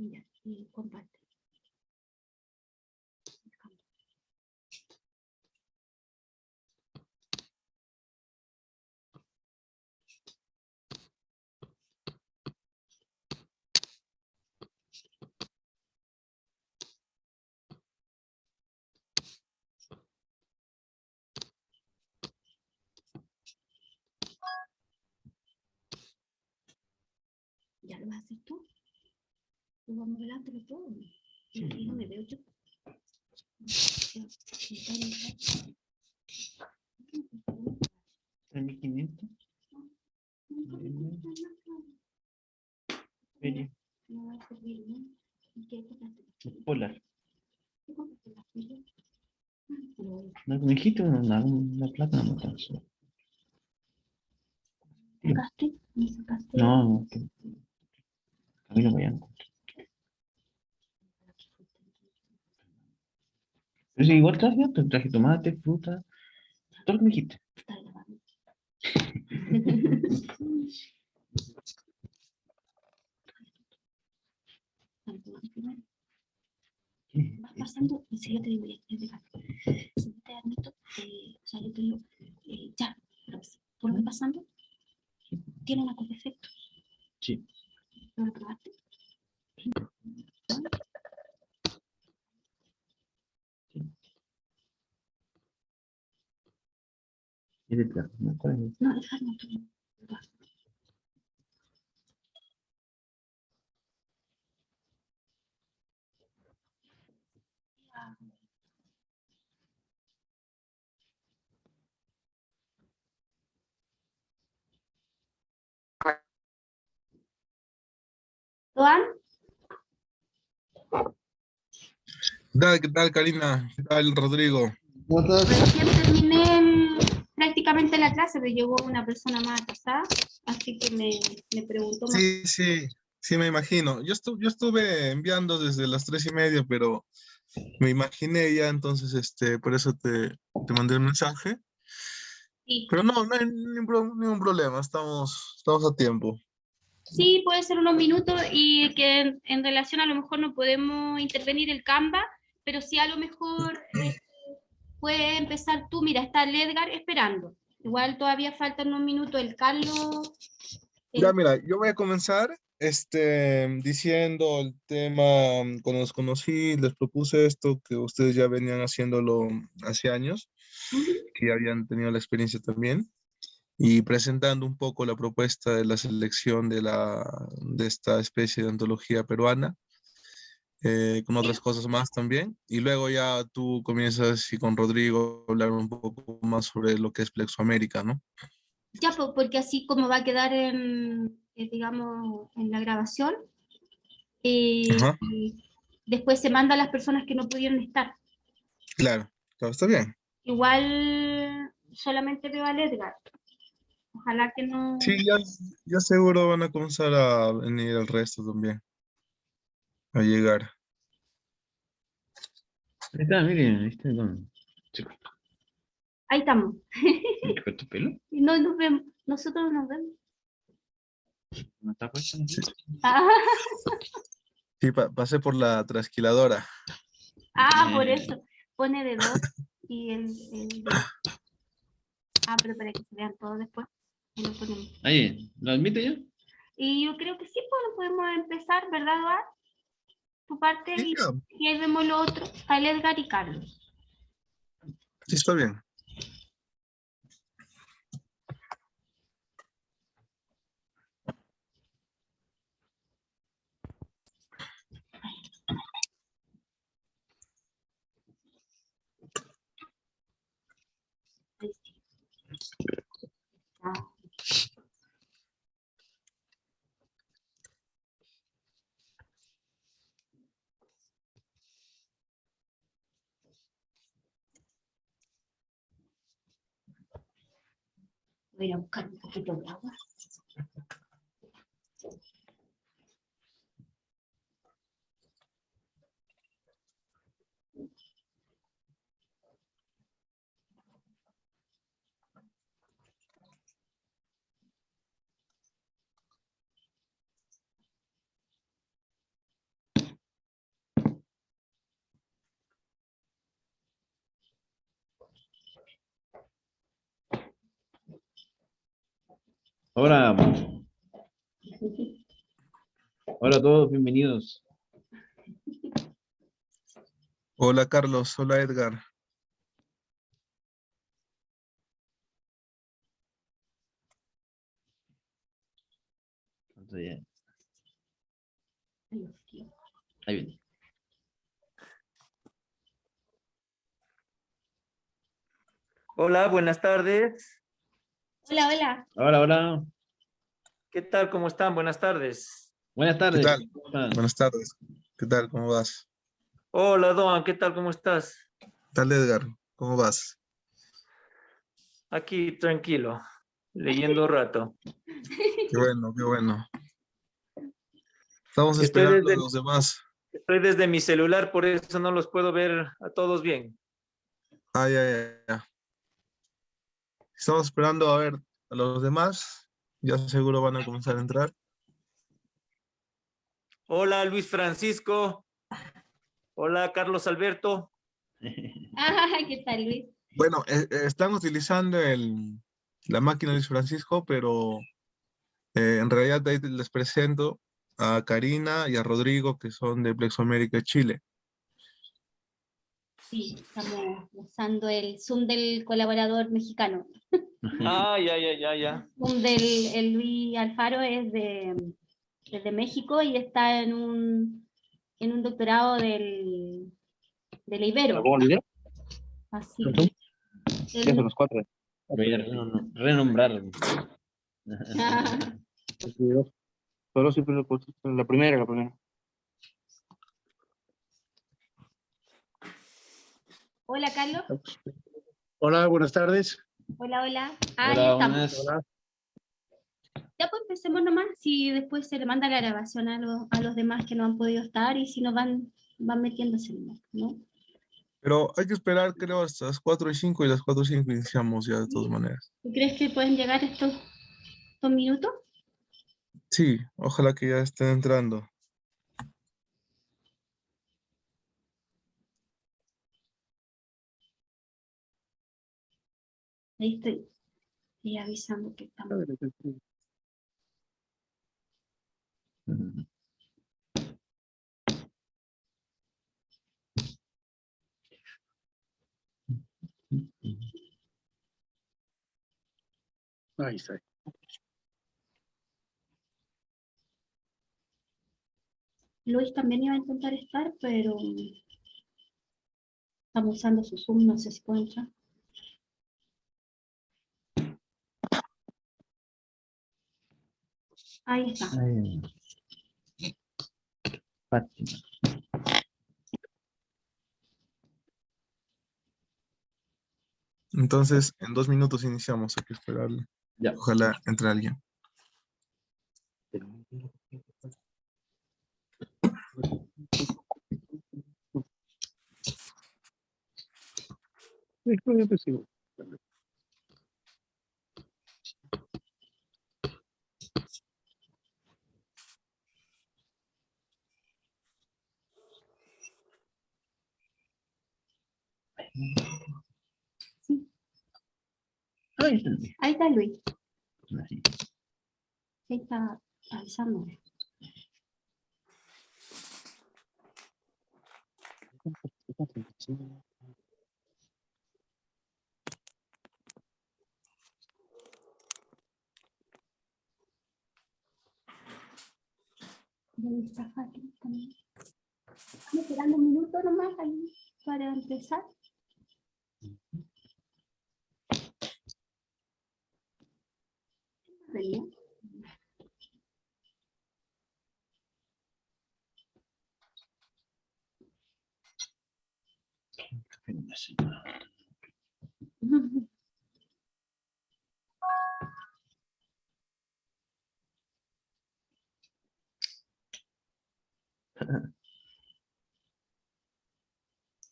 Ya, y comparte. ¿Ya lo vas a hacer tú? Lo vamos adelante todo. Sí. Y no me veo yo. $3.500. Feria. No va a servir, ¿no? ¿Y qué compraste? Polar. ¿Qué compraste la feria? No me dijiste una plata, no me alcanzó. ¿Sacaste? ¿Me sacaste? No, que camino para allá. Pero sí, igual traje tomate, fruta, todo lo que me dijiste. Está grabando. Vas pasando, en serio te digo, si te admito, o sea, yo te digo, ya, pero tú lo vas pasando, tiene una cosa de efecto. Sí. ¿Lo probaste? Es de plata, ¿no? ¿Cuál es? No, déjame tú. ¿Juan? ¿Qué tal, Karina? ¿Qué tal, Rodrigo? Recién terminé prácticamente la clase, pero llegó una persona más atrasada, así que me preguntó más. Sí, me imagino. Yo estuve enviando desde las 3:30, pero me imaginé ya, entonces, por eso te mandé el mensaje. Sí. Pero no hay ningún problema, estamos a tiempo. Sí, puede ser unos minutos y que en relación a lo mejor no podemos intervenir el Canva, pero sí a lo mejor puedes empezar tú. Mira, está el Edgar esperando. Igual todavía faltan unos minutos. El Carlos. Ya, mira, yo voy a comenzar diciendo el tema. Cuando los conocí, les propuse esto, que ustedes ya venían haciéndolo hace años, que ya habían tenido la experiencia también, y presentando un poco la propuesta de la selección de esta especie de antología peruana, con otras cosas más también. Y luego ya tú comienzas y con Rodrigo a hablar un poco más sobre lo que es Plexoamérica, ¿no? Ya, porque así como va a quedar digamos, en la grabación, Ajá, después se manda a las personas que no pudieron estar. claro, está bien. Igual solamente veo al Edgar. Ojalá que no. Sí, ya seguro van a comenzar a venir el resto también, a llegar. Ahí está, miren, ahí está con... ¿Se cortó? Ahí estamos. ¿Se cortó pelo? Y no nos vemos. Nosotros nos vemos. ¿No está puesto? No sé. Ah, Sí, pasé por la trasquiladora. por eso. Pone de dos y el de... pero para que se vean todos después. Y lo ponemos. Ahí, ¿lo admite ya? Y yo creo que sí, pues podemos empezar, ¿verdad, Eduard? Tu parte Sí, ya, y ahí vemos lo otro. Está el Edgar y Carlos. sí, está bien. Ahí sí. Ah. Voy a ir a buscar un poquito de agua. Hola, hola a todos, bienvenidos. Hola Carlos, hola Edgar. Entonces, ahí viene. Hola, buenas tardes. Hola, hola. Hola, hola. ¿Qué tal? ¿Cómo están? Buenas tardes. Buenas ¿Qué tardes. tal? ¿Cómo están? Buenas tardes. ¿Qué tal? ¿Cómo vas? Hola, Doan, ¿qué tal? ¿Cómo estás? ¿Qué tal Edgar? ¿Cómo vas? Aquí, tranquilo, leyendo un rato. Qué bueno, qué bueno. Estamos Estoy esperando a desde, los demás. estoy desde mi celular, por eso no los puedo ver a todos bien. Ah, ya, ya, ya. Estamos esperando a ver a los demás. Ya seguro van a comenzar a entrar. Hola, Luis Francisco. Hola, Carlos Alberto. Ah, ¿qué tal, Luis? Bueno, están utilizando la máquina de Luis Francisco, pero en realidad ahí les presento a Karina y a Rodrigo, que son de Plexo América Chile. Sí, estamos usando el Zoom del colaborador mexicano. Ah, ya. Zoom el Luis Alfaro es de México y está en un doctorado de la Ibero. ¿Cómo olvidar? Así ¿Tú? que Ya son él- los cuatro. Voy a renombrar. Solo siempre la primera. Hola, Carlos. Hola, buenas tardes. Hola, hola. Ah, ya Hola, estamos. buenas. Hola. Ya pues empecemos nomás, si después se le manda la grabación a los demás que no han podido estar y si no van metiéndose nomás, ¿no? Pero hay que esperar, creo, hasta las 4:05 y las 4:05 iniciamos ya de todas maneras. ¿Tú crees que pueden llegar estos minutos? Sí, ojalá que ya estén entrando. Ahí estoy avisando que estamos. Ahí está. Luis también iba a intentar estar, pero estamos usando su Zoom, no sé si puede entrar. Ahí está. Ay, Fátima. Entonces, en 2 minutos iniciamos, hay que esperarle. Ya. Ojalá entre alguien. Sí, Ahí está. ahí está Luis. Así. Ahí está avisando. Y ahí está Fátima también. Estamos esperando un minuto nomás ahí para empezar. Venía.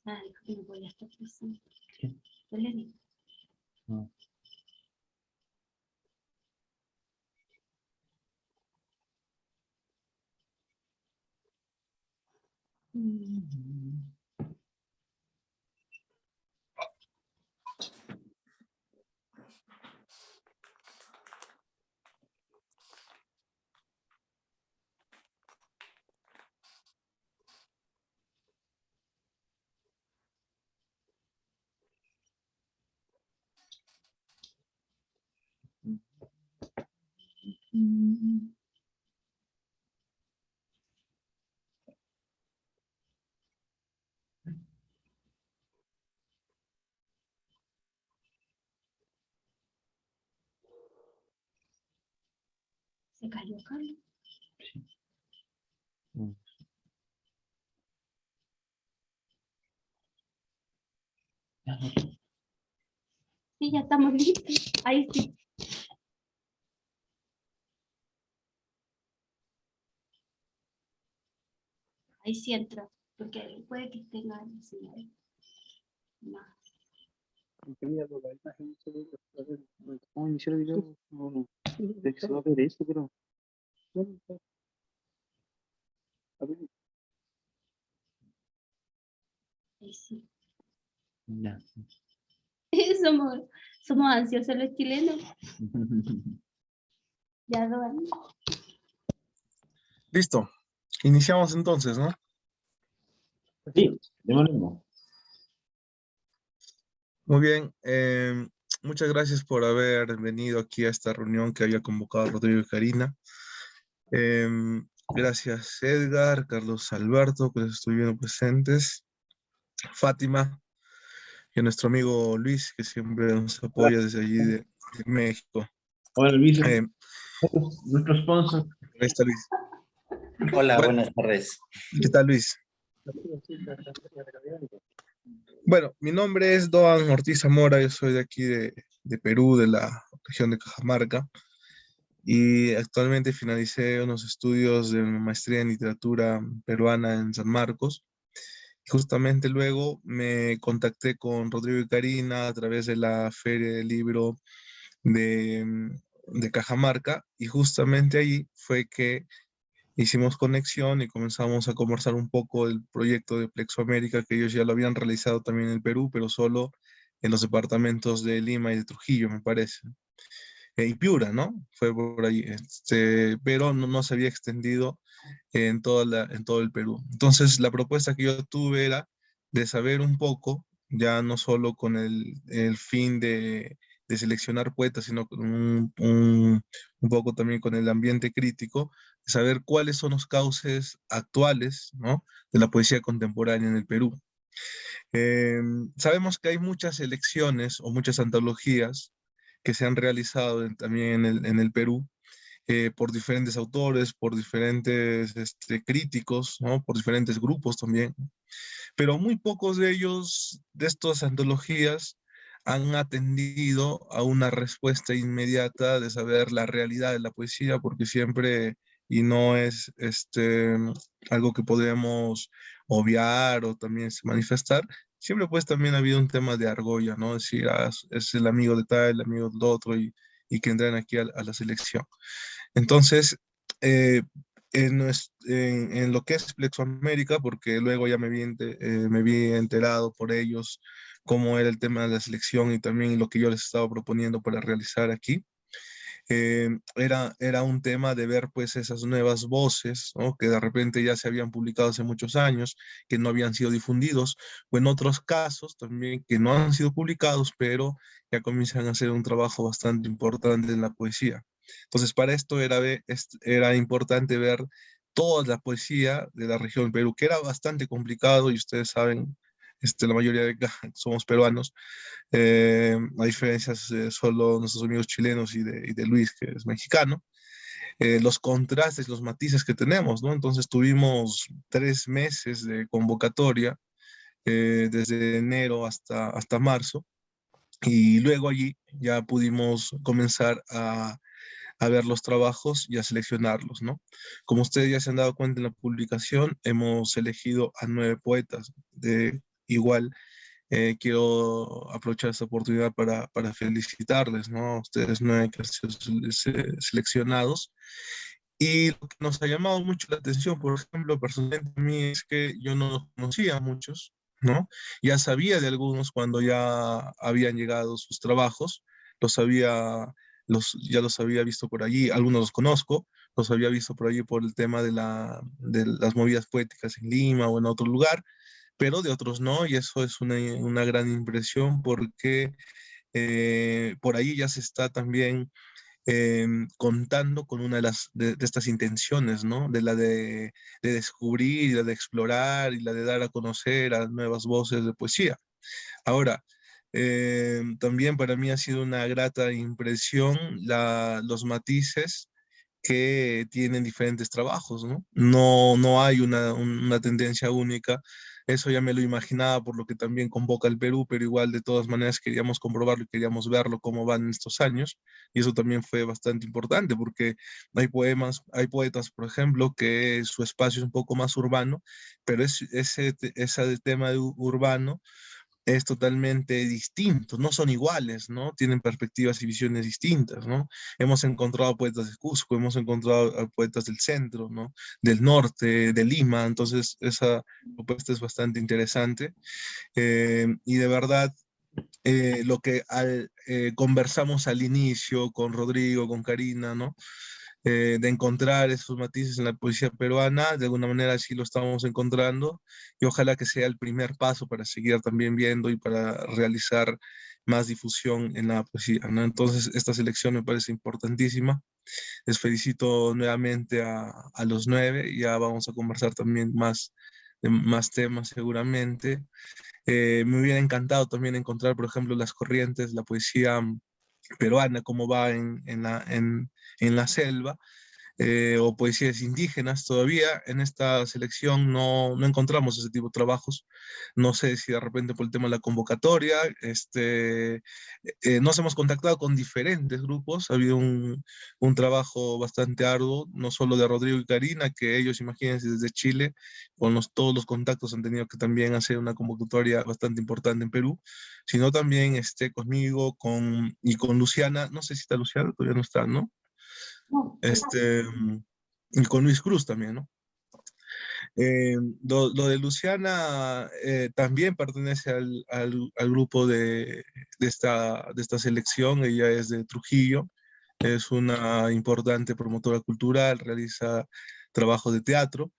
Ay, que no voy a estar presente. Yo le digo. No. Se cayó, Carlos. Sí, ya estamos listos. Ahí sí. Ahí sí entra, porque puede que tenga señal. No. ¿Cómo iniciar el video? No, se va a ver esto, pero... Ahí sí. Ya. Somos ansiosos los chilenos. Ya lo van. Listo. Iniciamos entonces, ¿no? Sí, démosle uno. Muy bien. Muchas gracias por haber venido aquí a esta reunión que había convocado Rodrigo y Karina. Gracias Edgar, Carlos Alberto, que los estoy viendo presentes. Fátima y a nuestro amigo Luis, que siempre nos apoya desde allí de México. Hola, Luis, Eh, nuestro sponsor. ahí está Luis. Hola, Bueno, buenas tardes. ¿qué tal Luis? Bueno, mi nombre es Doan Ortiz Zamora, yo soy de aquí de Perú, de la región de Cajamarca, y actualmente finalicé unos estudios de maestría en literatura peruana en San Marcos. Justamente luego me contacté con Rodrigo y Karina a través de la Feria del Libro de Cajamarca, y justamente ahí fue que hicimos conexión y comenzamos a conversar un poco del proyecto de Plexo América, que ellos ya lo habían realizado también en el Perú, pero solo en los departamentos de Lima y de Trujillo, me parece. Y Piura, ¿no? Fue por ahí, pero no se había extendido en todo el Perú. Entonces, la propuesta que yo tuve era de saber un poco, ya no solo con el fin de seleccionar poetas, sino con un poco también con el ambiente crítico, de saber cuáles son los cauces actuales, ¿no?, de la poesía contemporánea en el Perú. Sabemos que hay muchas selecciones o muchas antologías que se han realizado también en el Perú, por diferentes autores, por diferentes críticos, ¿no?, por diferentes grupos también, pero muy pocos de ellos, de estas antologías, han atendido a una respuesta inmediata de saber la realidad de la poesía, porque siempre, y no es algo que podemos obviar o también manifestar, siempre pues también ha habido un tema de argolla, ¿no? Es decir, es el amigo de tal, el amigo del otro, y que entran aquí a la selección. Entonces, eh, en lo que es Plexo América, porque luego ya me vi enterado por ellos cómo era el tema de la selección y también lo que yo les estaba proponiendo para realizar aquí. Era un tema de ver pues esas nuevas voces, ¿no?, que de repente ya se habían publicado hace muchos años, que no habían sido difundidos, o en otros casos también que no han sido publicados, pero ya comienzan a hacer un trabajo bastante importante en la poesía. Entonces, para esto era importante ver toda la poesía de la región Perú, que era bastante complicado, y ustedes saben, la mayoría de acá somos peruanos, a diferencia de solo nuestros amigos chilenos y de Luis, que es mexicano, los contrastes, los matices que tenemos, ¿no? Entonces tuvimos 3 meses de convocatoria, desde enero hasta marzo, y luego allí ya pudimos comenzar a ver los trabajos y a seleccionarlos, ¿no? Como ustedes ya se han dado cuenta en la publicación, hemos elegido a 9 poetas. Igual quiero aprovechar esta oportunidad para felicitarles, ¿no?, a ustedes 9 que han sido seleccionados. Y lo que nos ha llamado mucho la atención, por ejemplo, personalmente a mí, es que yo no los conocía a muchos, ¿no? Ya sabía de algunos cuando ya habían llegado sus trabajos, los había, ya los había visto por allí, algunos los conozco, los había visto por allí por el tema de las movidas poéticas en Lima o en otro lugar, pero de otros no, y eso es una gran impresión, porque por ahí ya se está también contando con una de estas intenciones, ¿no? De la de descubrir, y la de explorar, y la de dar a conocer a nuevas voces de poesía. Ahora, también para mí ha sido una grata impresión los matices que tienen diferentes trabajos, ¿no? No hay una tendencia única. Eso ya me lo imaginaba por lo que también convoca el Perú, pero igual de todas maneras queríamos comprobarlo y queríamos verlo cómo van estos años. Y eso también fue bastante importante porque hay poetas, por ejemplo, que su espacio es un poco más urbano, pero ese tema de urbano es totalmente distinto, no son iguales, ¿no? Tienen perspectivas y visiones distintas, ¿no? Hemos encontrado poetas de Cusco, hemos encontrado a poetas del centro, ¿no? Del norte, de Lima, entonces esa propuesta es bastante interesante. Y de verdad, lo que conversamos al inicio con Rodrigo, con Karina, ¿no? De encontrar esos matices en la poesía peruana, de alguna manera sí lo estamos encontrando, y ojalá que sea el primer paso para seguir también viendo y para realizar más difusión en la poesía, ¿no? Entonces, esta selección me parece importantísima. Les felicito nuevamente a los 9, ya vamos a conversar también más de más temas seguramente. Me hubiera encantado también encontrar, por ejemplo, las corrientes, la poesía peruana, cómo va en la selva, o poesías indígenas. Todavía en esta selección no encontramos ese tipo de trabajos. No sé si de repente por el tema de la convocatoria, nos hemos contactado con diferentes grupos. Ha habido un trabajo bastante arduo, no solo de Rodrigo y Karina, que ellos, imagínense, desde Chile, todos los contactos han tenido que también hacer una convocatoria bastante importante en Perú, sino también conmigo y con Luciana. No sé si está Luciana, todavía no está, ¿no? No, Y con Luis Cruz también, ¿no? Lo de Luciana también pertenece al grupo de esta selección. Ella es de Trujillo, es una importante promotora cultural, realiza trabajo de teatro.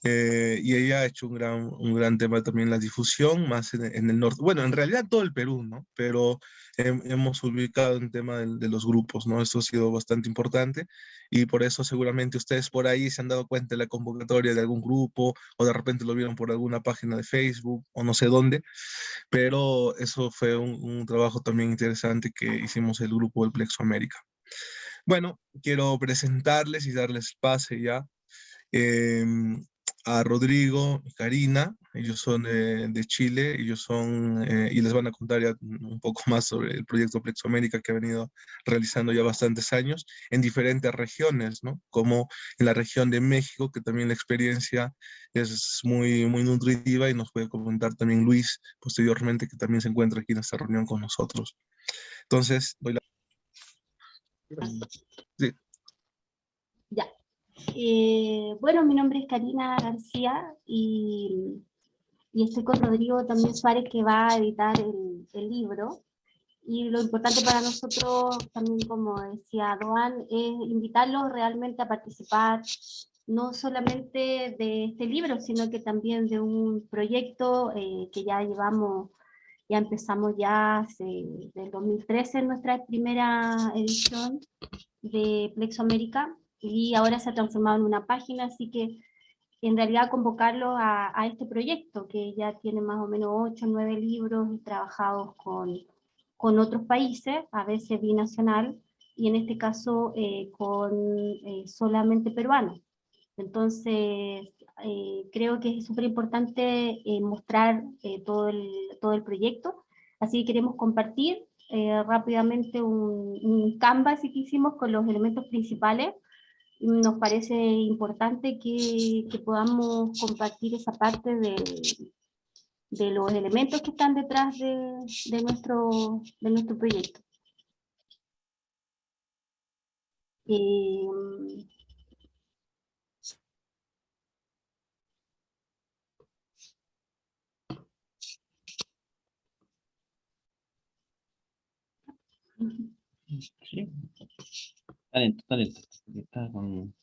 Y ella ha hecho un gran tema también la difusión, más en el norte. Bueno, en realidad todo el Perú, ¿no? Pero hemos ubicado el tema de los grupos, ¿no? Esto ha sido bastante importante y por eso seguramente ustedes por ahí se han dado cuenta de la convocatoria de algún grupo o de repente lo vieron por alguna página de Facebook o no sé dónde, pero eso fue un trabajo también interesante que hicimos el grupo del Plexo América. Bueno, quiero presentarles y darles pase ya. Eh, a Rodrigo y Karina. Ellos son de Chile, y les van a contar ya un poco más sobre el proyecto Plexo América que ha venido realizando ya bastantes años en diferentes regiones, ¿no? Como en la región de México, que también la experiencia es muy nutritiva, y nos puede comentar también Luis posteriormente, que también se encuentra aquí en esta reunión con nosotros. Entonces, doy la... Sí. ya. Bueno, mi nombre es Karina García y estoy con Rodrigo también Suárez, que va a editar el libro. Y lo importante para nosotros, también como decía Doan, es invitarlos realmente a participar, no solamente de este libro, sino que también de un proyecto que ya empezamos del 2013 en nuestra primera edición de Plexo América, y ahora se ha transformado en una página, así que en realidad convocarlos a este proyecto, que ya tiene más o menos 8 o 9 libros trabajados con otros países, a veces binacional, y en este caso con solamente peruanos. Entonces, creo que es súper importante mostrar todo el proyecto, así que queremos compartir rápidamente un canvas que hicimos con los elementos principales. Nos parece importante que podamos compartir esa parte de los elementos que están detrás de nuestro proyecto. Sí. Talento, talento. Está con...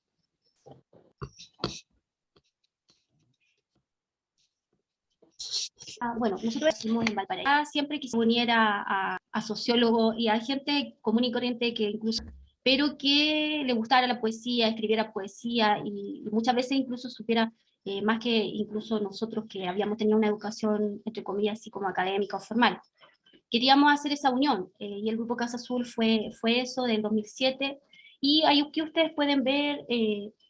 Bueno, nosotros decimos en Valparaíso, siempre que se uniera a sociólogos y a gente común y corriente que incluso, pero que le gustara la poesía, escribiera poesía y muchas veces incluso supiera más que incluso nosotros que habíamos tenido una educación, entre comillas, así como académica o formal. Queríamos hacer esa unión y el Grupo Casa Azul fue eso del 2007, Y ahí aquí ustedes pueden ver,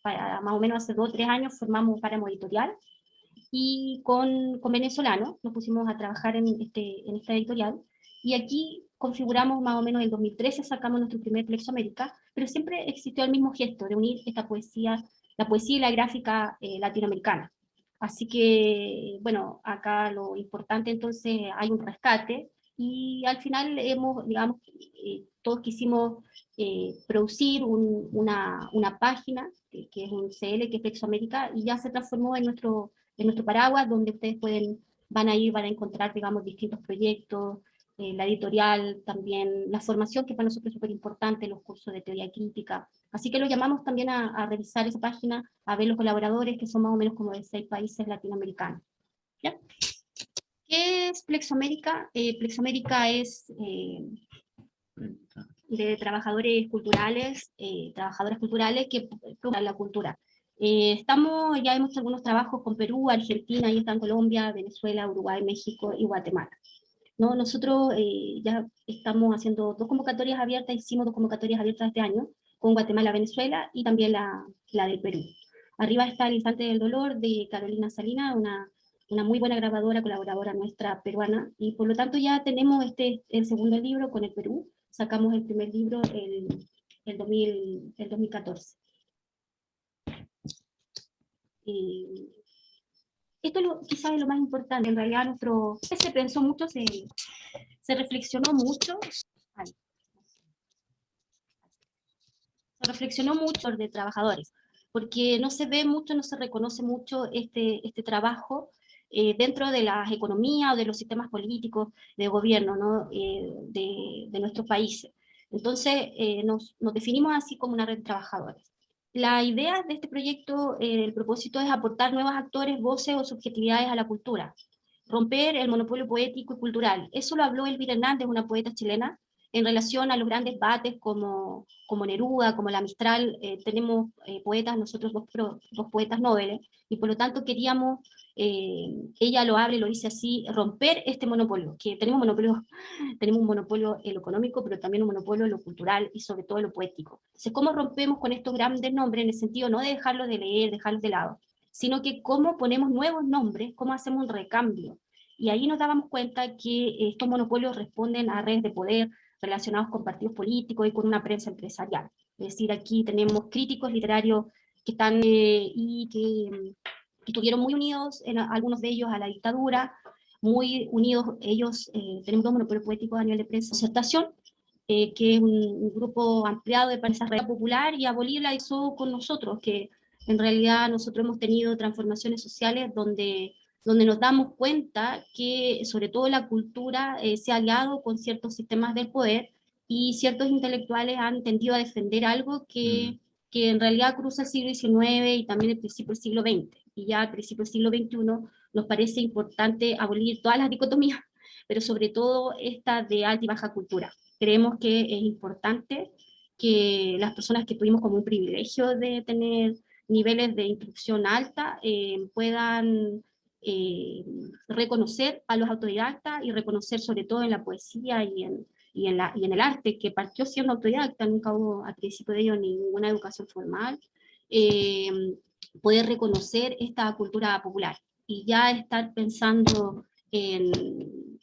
más o menos hace 2 o 3 años formamos un páramo editorial, y con venezolanos nos pusimos a trabajar en esta editorial, y aquí configuramos más o menos en 2013, sacamos nuestro primer Plexo América, pero siempre existió el mismo gesto de unir esta poesía, la poesía y la gráfica latinoamericana. Así que, bueno, acá lo importante entonces, hay un rescate, y al final hemos, digamos, todos quisimos producir una página, que es un CL, que es Plexo América, y ya se transformó en nuestro paraguas, donde ustedes van a encontrar, digamos, distintos proyectos, la editorial, también la formación, que para nosotros es súper importante, los cursos de teoría crítica. Así que lo llamamos también a revisar esa página, a ver los colaboradores, que son más o menos como de 6 países latinoamericanos. ¿Ya? ¿Qué es Plexoamérica? Plexoamérica es de trabajadoras culturales que promueven la cultura. Ya hemos hecho algunos trabajos con Perú, Argentina, y está en Colombia, Venezuela, Uruguay, México y Guatemala. ¿No? Nosotros ya estamos haciendo 2 convocatorias abiertas, hicimos 2 convocatorias abiertas este año, con Guatemala, Venezuela, y también la del Perú. Arriba está El Instante del Dolor, de Carolina Salina, una muy buena grabadora, colaboradora nuestra peruana, y por lo tanto ya tenemos el segundo libro con el Perú. Sacamos el primer libro el 2014. Esto quizás es lo más importante. En realidad se pensó mucho, se reflexionó mucho. Se reflexionó mucho de trabajadores, porque no se ve mucho, no se reconoce mucho este trabajo dentro de las economías o de los sistemas políticos de gobierno, ¿no? de nuestros países. Entonces nos definimos así como una red de trabajadores. La idea de este proyecto, el propósito es aportar nuevos actores, voces o subjetividades a la cultura, romper el monopolio poético y cultural. Eso lo habló Elvira Hernández, una poeta chilena, en relación a los grandes debates como Neruda, como la Mistral. Tenemos poetas, nosotros dos poetas noveles, y por lo tanto queríamos, ella lo habla y lo dice así, romper este monopolio, que tenemos un monopolio en lo económico, pero también un monopolio en lo cultural y sobre todo en lo poético. Entonces, ¿cómo rompemos con estos grandes nombres, en el sentido no de dejarlos de leer, dejarlos de lado, sino que cómo ponemos nuevos nombres, cómo hacemos un recambio? Y ahí nos dábamos cuenta que estos monopolios responden a redes de poder relacionados con partidos políticos y con una prensa empresarial. Es decir, aquí tenemos críticos literarios que están que estuvieron muy unidos, algunos de ellos a la dictadura, muy unidos ellos. Tenemos 2 monopolios poéticos a nivel de prensa. Concertación, que es un grupo ampliado de prensa popular, y Abolir la hizo con nosotros, que en realidad nosotros hemos tenido transformaciones sociales donde nos damos cuenta que sobre todo la cultura se ha aliado con ciertos sistemas del poder, y ciertos intelectuales han tendido a defender algo que en realidad cruza el siglo XIX y también el principio del siglo XX. Y ya al principio del siglo XXI nos parece importante abolir todas las dicotomías, pero sobre todo esta de alta y baja cultura. Creemos que es importante que las personas que tuvimos como un privilegio de tener niveles de instrucción alta puedan reconocer a los autodidactas, y reconocer sobre todo en la poesía y en el arte, que partió siendo autodidacta, nunca hubo al principio de ello ninguna educación formal, poder reconocer esta cultura popular, y ya estar pensando en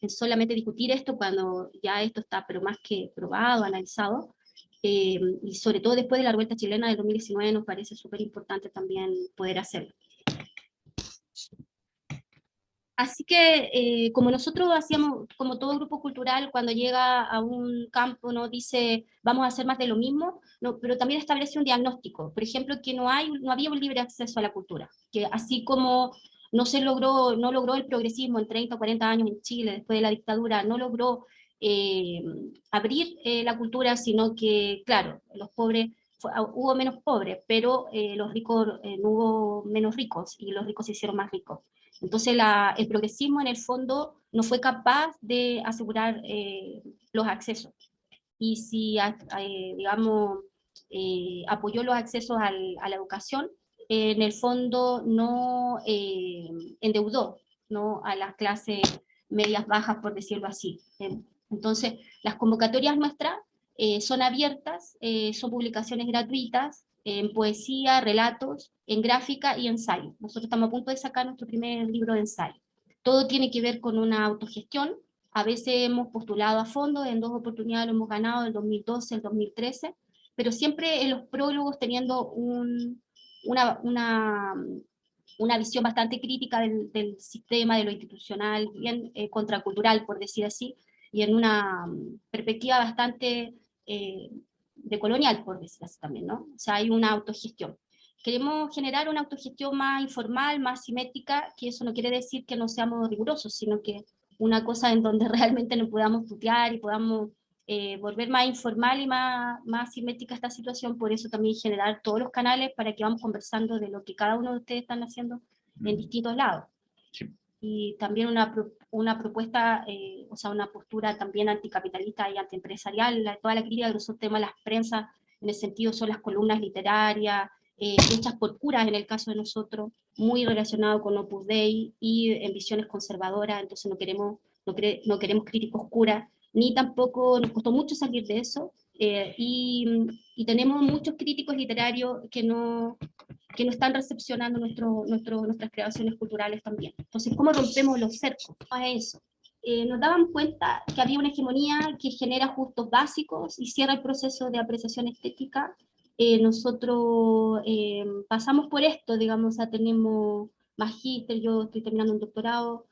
solamente discutir esto cuando ya esto está pero más que probado, analizado, y sobre todo después de la revuelta chilena del 2019 nos parece súper importante también poder hacerlo. Así que como nosotros hacíamos, como todo grupo cultural, cuando llega a un campo, ¿no? Dice, vamos a hacer más de lo mismo, ¿no? Pero también establece un diagnóstico. Por ejemplo, que no había un libre acceso a la cultura, que así como no logró el progresismo en 30 o 40 años en Chile, después de la dictadura, no logró abrir la cultura, sino que, claro, los pobres, hubo menos pobres, pero los ricos, no hubo menos ricos, y los ricos se hicieron más ricos. Entonces el progresismo en el fondo no fue capaz de asegurar los accesos. Y si, digamos, apoyó los accesos a la educación, en el fondo no endeudó, ¿no?, a las clases medias bajas, por decirlo así. Entonces, las convocatorias nuestras son abiertas, son publicaciones gratuitas, en poesía, relatos, en gráfica y ensayo. Nosotros estamos a punto de sacar nuestro primer libro de ensayo. Todo tiene que ver con una autogestión. A veces hemos postulado a fondo, en 2 oportunidades lo hemos ganado, el 2012, el 2013, pero siempre en los prólogos teniendo una visión bastante crítica del sistema, de lo institucional, bien contracultural, por decir así, y en una perspectiva bastante decolonial, por decir así también, ¿no? O sea, hay una autogestión. Queremos generar una autogestión más informal, más simétrica, que eso no quiere decir que no seamos rigurosos, sino que una cosa en donde realmente nos podamos tutear y podamos volver más informal y más simétrica esta situación. Por eso también generar todos los canales para que vamos conversando de lo que cada uno de ustedes están haciendo en distintos lados. Sí. Y también una propuesta, o sea, una postura también anticapitalista y antiempresarial, toda la crítica de los temas de las prensas, en el sentido son las columnas literarias, hechas por curas en el caso de nosotros, muy relacionado con Opus Dei y en visiones conservadoras, entonces no queremos críticos curas, ni tampoco nos costó mucho salir de eso, y tenemos muchos críticos literarios que no están recepcionando nuestras creaciones culturales también. Entonces, ¿cómo rompemos los cercos a eso? Nos daban cuenta que había una hegemonía que genera justos básicos y cierra el proceso de apreciación estética. Nosotros pasamos por esto, digamos, ya tenemos magíster, yo estoy terminando un doctorado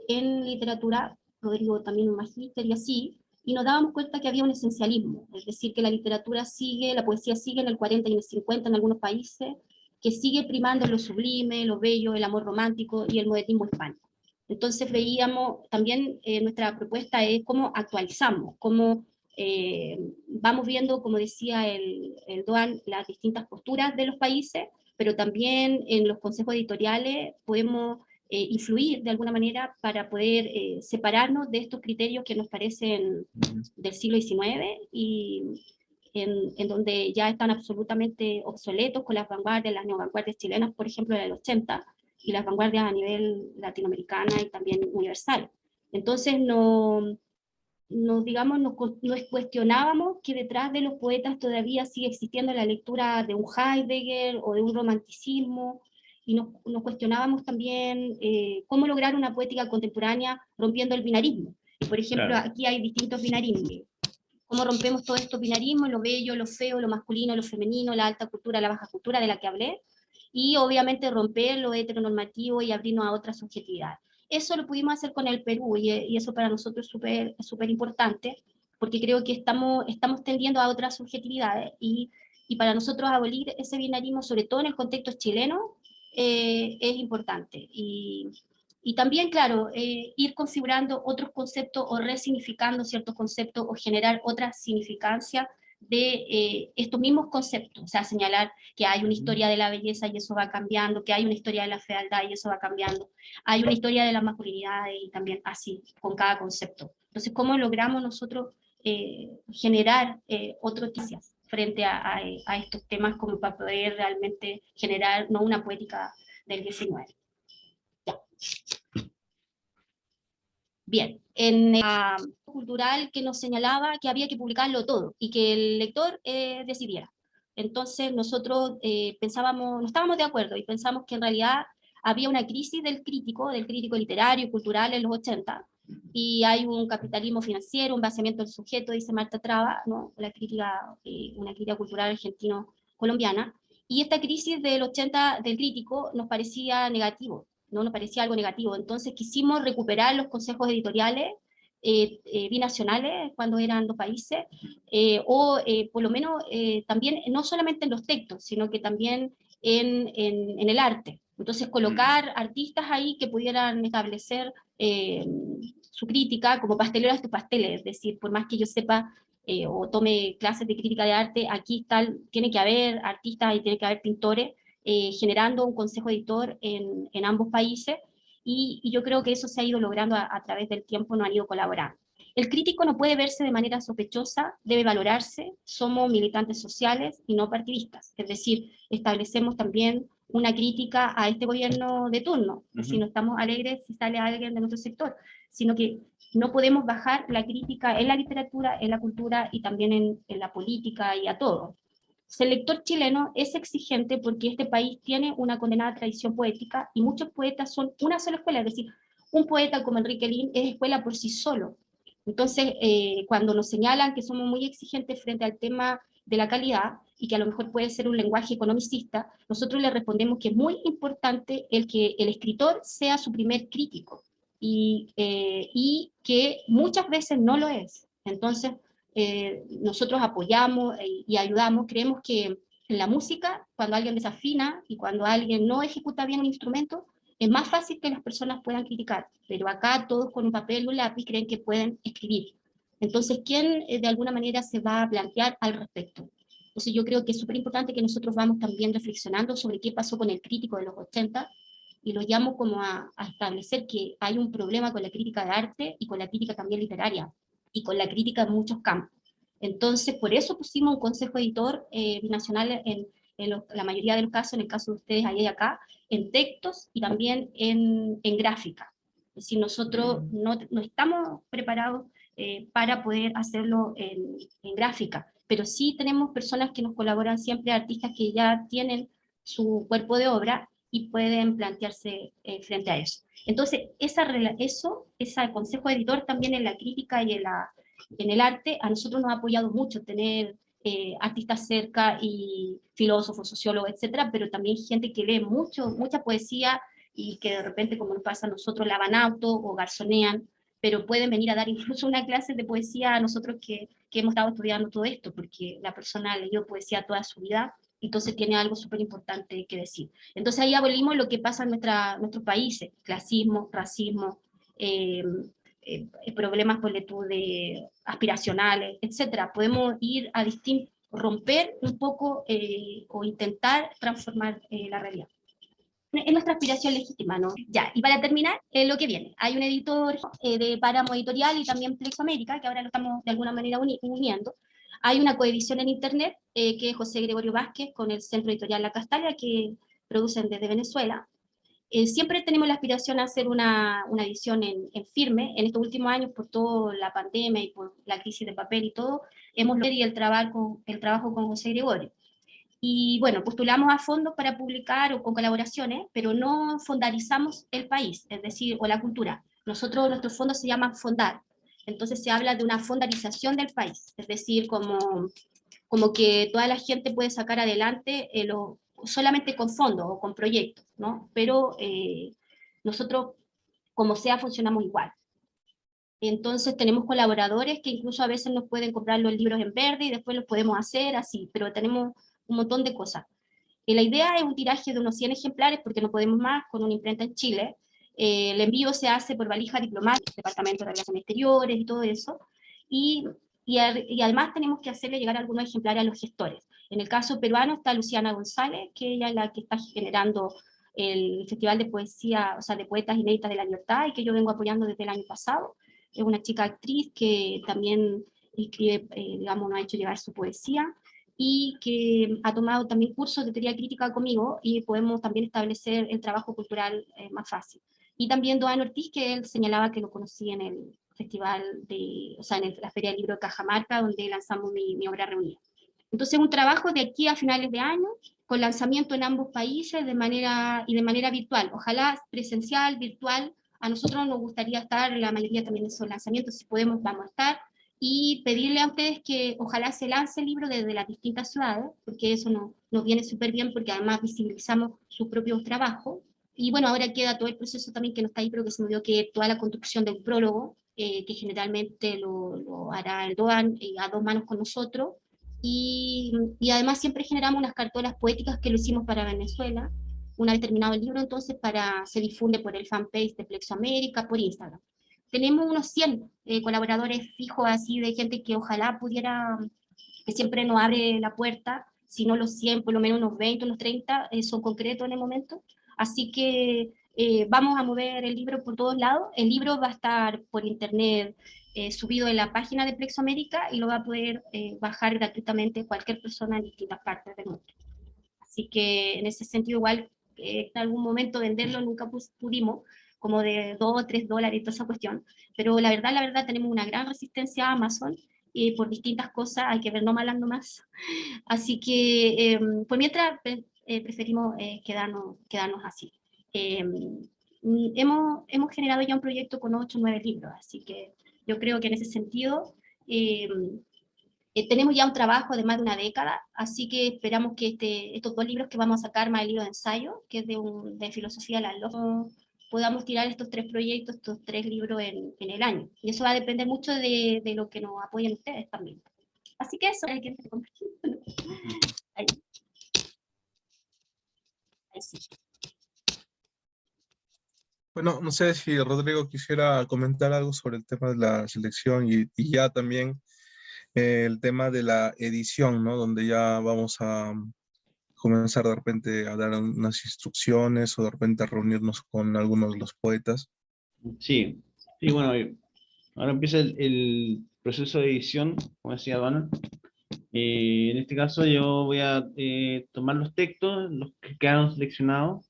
en literatura, Rodrigo también un magíster y así, y nos dábamos cuenta que había un esencialismo, es decir, que la literatura sigue, la poesía sigue en el 40 y en el 50 en algunos países, que sigue primando lo sublime, lo bello, el amor romántico y el modernismo hispánico. Entonces veíamos, también nuestra propuesta es cómo actualizamos, cómo vamos viendo, como decía el Doan, las distintas posturas de los países, pero también en los consejos editoriales podemos influir de alguna manera para poder separarnos de estos criterios que nos parecen del siglo XIX y en donde ya están absolutamente obsoletos con las vanguardias, las neovanguardias chilenas, por ejemplo, del 80, y las vanguardias a nivel latinoamericana y también universal. Entonces, nos cuestionábamos que detrás de los poetas todavía sigue existiendo la lectura de un Heidegger o de un romanticismo, y nos cuestionábamos también cómo lograr una poética contemporánea rompiendo el binarismo. Por ejemplo, claro, aquí hay distintos binarismos. Cómo rompemos todos estos binarismos, lo bello, lo feo, lo masculino, lo femenino, la alta cultura, la baja cultura de la que hablé, y obviamente romper lo heteronormativo y abrirnos a otras subjetividades. Eso lo pudimos hacer con el Perú, y eso para nosotros es súper importante, porque creo que estamos tendiendo a otras subjetividades, y para nosotros abolir ese binarismo, sobre todo en el contexto chileno, es importante. Y también, claro, ir configurando otros conceptos o resignificando ciertos conceptos o generar otra significancia de estos mismos conceptos. O sea, señalar que hay una historia de la belleza y eso va cambiando, que hay una historia de la fealdad y eso va cambiando, hay una historia de la masculinidad y también así, con cada concepto. Entonces, ¿cómo logramos nosotros generar otro tipo frente a estos temas como para poder realmente generar no una poética del 19? Bien, en la cultural que nos señalaba que había que publicarlo todo y que el lector decidiera. Entonces nosotros pensábamos, no estábamos de acuerdo y pensamos que en realidad había una crisis del crítico literario y cultural en los 80, y hay un capitalismo financiero, un vaciamiento del sujeto, dice Marta Traba, ¿no? Una crítica cultural argentino-colombiana, y esta crisis del 80 del crítico nos parecía negativo, no nos parecía algo negativo. Entonces quisimos recuperar los consejos editoriales binacionales cuando eran dos países, o por lo menos también, no solamente en los textos, sino que también en el arte. Entonces colocar artistas ahí que pudieran establecer su crítica como pastelero a estos pasteles, es decir, por más que yo sepa o tome clases de crítica de arte, aquí tiene que haber artistas y tiene que haber pintores, generando un consejo editor en ambos países, y yo creo que eso se ha ido logrando a través del tiempo, no han ido colaborando. El crítico no puede verse de manera sospechosa, debe valorarse, somos militantes sociales y no partidistas, es decir, establecemos también una crítica a este gobierno de turno, si no estamos alegres si sale alguien de nuestro sector, sino que no podemos bajar la crítica en la literatura, en la cultura y también en la política y a todo. El lector chileno es exigente porque este país tiene una condenada tradición poética y muchos poetas son una sola escuela, es decir, un poeta como Enrique Lin es escuela por sí solo. Entonces, cuando nos señalan que somos muy exigentes frente al tema de la calidad, y que a lo mejor puede ser un lenguaje economicista, nosotros le respondemos que es muy importante el que el escritor sea su primer crítico, y que muchas veces no lo es. Entonces, nosotros apoyamos y ayudamos, creemos que en la música, cuando alguien desafina y cuando alguien no ejecuta bien un instrumento, es más fácil que las personas puedan criticar, pero acá todos con un papel y un lápiz creen que pueden escribir. Entonces, ¿quién de alguna manera se va a plantear al respecto? Entonces yo creo que es súper importante que nosotros vamos también reflexionando sobre qué pasó con el crítico de los 80, y lo llamo como a establecer que hay un problema con la crítica de arte y con la crítica también literaria, y con la crítica en muchos campos. Entonces, por eso pusimos un consejo editor binacional en la mayoría de los casos, en el caso de ustedes allá y acá, en textos y también en gráfica. Es decir, nosotros no estamos preparados para poder hacerlo en gráfica, pero sí tenemos personas que nos colaboran siempre, artistas que ya tienen su cuerpo de obra y pueden plantearse frente a eso. Entonces, ese consejo editor también en la crítica y en el arte, a nosotros nos ha apoyado mucho tener artistas cerca y filósofos, sociólogos, etcétera, pero también gente que lee mucha poesía y que de repente, como nos pasa a nosotros, lavan auto o garzonean, pero pueden venir a dar incluso una clase de poesía a nosotros que hemos estado estudiando todo esto, porque la persona leyó poesía toda su vida, entonces tiene algo súper importante que decir. Entonces ahí abolimos lo que pasa en nuestros países: clasismo, racismo, problemas de aspiracionales, etcétera. Podemos ir a romper un poco o intentar transformar la realidad. Es nuestra aspiración legítima, ¿no? Ya, y para terminar, lo que viene. Hay un editor de Páramo Editorial y también Plexo América, que ahora lo estamos de alguna manera uniendo. Hay una coedición en internet, que es José Gregorio Vázquez con el Centro Editorial La Castalia, que producen desde Venezuela. Siempre tenemos la aspiración a hacer una edición en firme. En estos últimos años, por toda la pandemia y por la crisis de papel y todo, hemos logrado el trabajo con José Gregorio. Y bueno, postulamos a fondos para publicar o con colaboraciones, pero no fondarizamos el país, es decir, o la cultura. Nuestros fondos se llaman fondar. Entonces se habla de una fondarización del país, es decir, como que toda la gente puede sacar adelante solamente con fondos o con proyectos, ¿no? Pero nosotros, como sea, funcionamos igual. Entonces tenemos colaboradores que incluso a veces nos pueden comprar los libros en verde y después los podemos hacer así, pero tenemos un montón de cosas. La idea es un tiraje de unos 100 ejemplares, porque no podemos más con una imprenta en Chile. El envío se hace por valija diplomática, Departamento de Relaciones Exteriores y todo eso, y además tenemos que hacerle llegar algunos ejemplares a los gestores. En el caso peruano está Luciana González, que ella es la que está generando el Festival de Poesía, o sea, de Poetas Inéditas de la Libertad, y que yo vengo apoyando desde el año pasado. Es una chica actriz que también escribe, digamos, nos ha hecho llegar su poesía, y que ha tomado también cursos de teoría crítica conmigo, y podemos también establecer el trabajo cultural más fácil. Y también Doan Ortiz, que él señalaba que lo conocí en el festival o sea, en la Feria del Libro de Cajamarca, donde lanzamos mi obra reunida. Entonces, un trabajo de aquí a finales de año, con lanzamiento en ambos países de manera virtual. Ojalá presencial, virtual. A nosotros nos gustaría estar, la mayoría también de esos lanzamientos, si podemos, vamos a estar. Y pedirle a ustedes que ojalá se lance el libro desde las distintas ciudades, porque eso nos viene súper bien, porque además visibilizamos sus propios trabajos. Y bueno, ahora queda todo el proceso también que no está ahí, pero que se me dio, que toda la construcción del prólogo, que generalmente lo hará el Doan a dos manos con nosotros. Y además siempre generamos unas cartolas poéticas que lo hicimos para Venezuela, una vez terminado el libro, entonces se difunde por el fanpage de Plexo América, por Instagram. Tenemos unos 100 colaboradores fijos, así, de gente que ojalá pudiera, que siempre nos abre la puerta. Si no los 100, por lo menos unos 20, unos 30 son concretos en el momento. Así que vamos a mover el libro por todos lados. El libro va a estar por internet subido en la página de Plexo América, y lo va a poder bajar gratuitamente cualquier persona en distintas partes del mundo. Así que en ese sentido igual en algún momento venderlo, nunca pudimos, como de $2 o $3 y toda esa cuestión, pero la verdad tenemos una gran resistencia a Amazon, y por distintas cosas, hay que ver no malas nomás. Así que, por mientras, preferimos quedarnos así. Hemos generado ya un proyecto con 8 o 9 libros, así que yo creo que en ese sentido tenemos ya un trabajo de más de una década, así que esperamos que estos 2 libros que vamos a sacar, más el libro de ensayo, que es de filosofía de la lógica, podamos tirar estos 3 proyectos, estos 3 libros en el año. Y eso va a depender mucho de lo que nos apoyen ustedes también. Así que eso, hay que compartir. Ahí. Ahí sí. Bueno, no sé si Rodrigo quisiera comentar algo sobre el tema de la selección y ya también el tema de la edición, ¿no? Donde ya vamos a comenzar de repente a dar unas instrucciones o de repente a reunirnos con algunos de los poetas. Sí, sí, bueno, ahora empieza el proceso de edición, como decía Donald. En este caso yo voy a tomar los textos, los que quedaron seleccionados.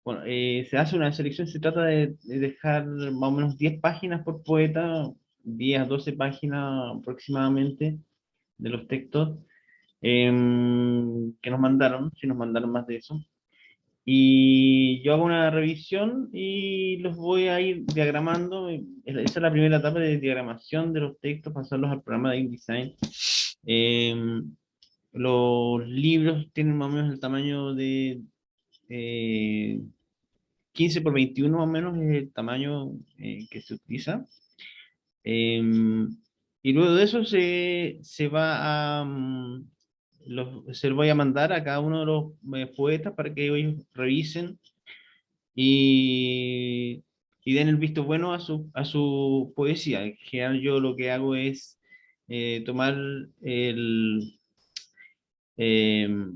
Bueno, se hace una selección, se trata de dejar más o menos 10 páginas por poeta, 10 a 12 páginas aproximadamente de los textos que nos mandaron, si nos mandaron más de eso. Y yo hago una revisión y los voy a ir diagramando. Esa es la primera etapa de diagramación de los textos, pasarlos al programa de InDesign. Los libros tienen más o menos el tamaño de 15 por 21 más o menos, es el tamaño que se utiliza. Y luego de eso se va a... se lo voy a mandar a cada uno de los poetas para que ellos revisen y den el visto bueno a su poesía. En general yo lo que hago es tomar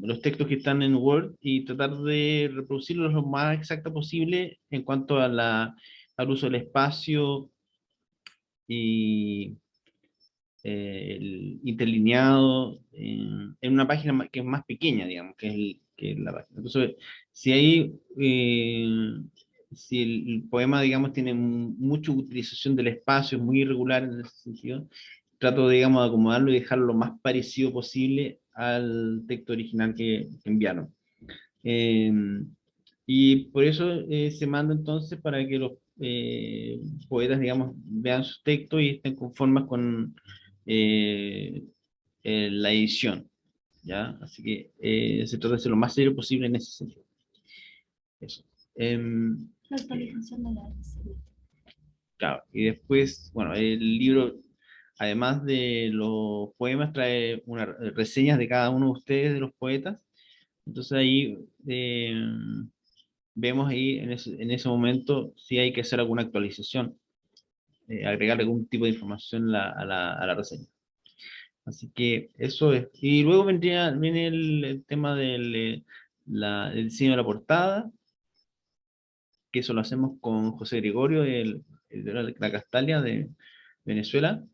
los textos que están en Word y tratar de reproducirlos lo más exacto posible en cuanto a al uso del espacio y el interlineado en una página que es más pequeña, digamos, que es la página. Entonces, si hay, si el poema, digamos, tiene mucha utilización del espacio, es muy irregular en ese sentido, trato, digamos, de acomodarlo y dejarlo lo más parecido posible al texto original que enviaron. Y por eso se manda entonces para que los poetas, digamos, vean sus textos y estén conformes con la edición, ¿ya? Así que se trata de ser lo más serio posible en ese sentido. Eso. La actualización de la reseña. Claro, y después, bueno, el libro, además de los poemas, trae unas reseñas de cada uno de ustedes, de los poetas. Entonces ahí vemos ahí en ese momento si hay que hacer alguna actualización, agregar algún tipo de información a la reseña. Así que eso es. Y luego viene el tema del diseño de la portada, que eso lo hacemos con José Gregorio, de la Castalia de Venezuela.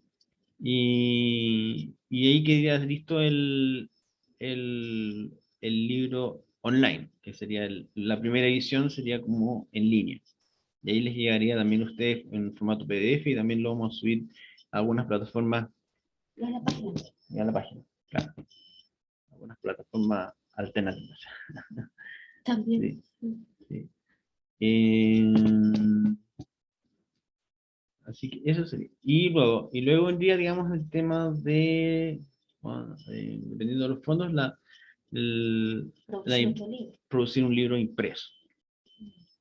Y ahí quedaría listo el libro online, que sería la primera edición, sería como en línea. Y ahí les llegaría también a ustedes en formato PDF y también lo vamos a subir a algunas plataformas. Y a la página. Y a la página, claro. Algunas plataformas alternativas. También. Sí, sí. Así que eso sería. Y luego vendría, digamos, el tema de, bueno, dependiendo de los fondos, producir un libro impreso.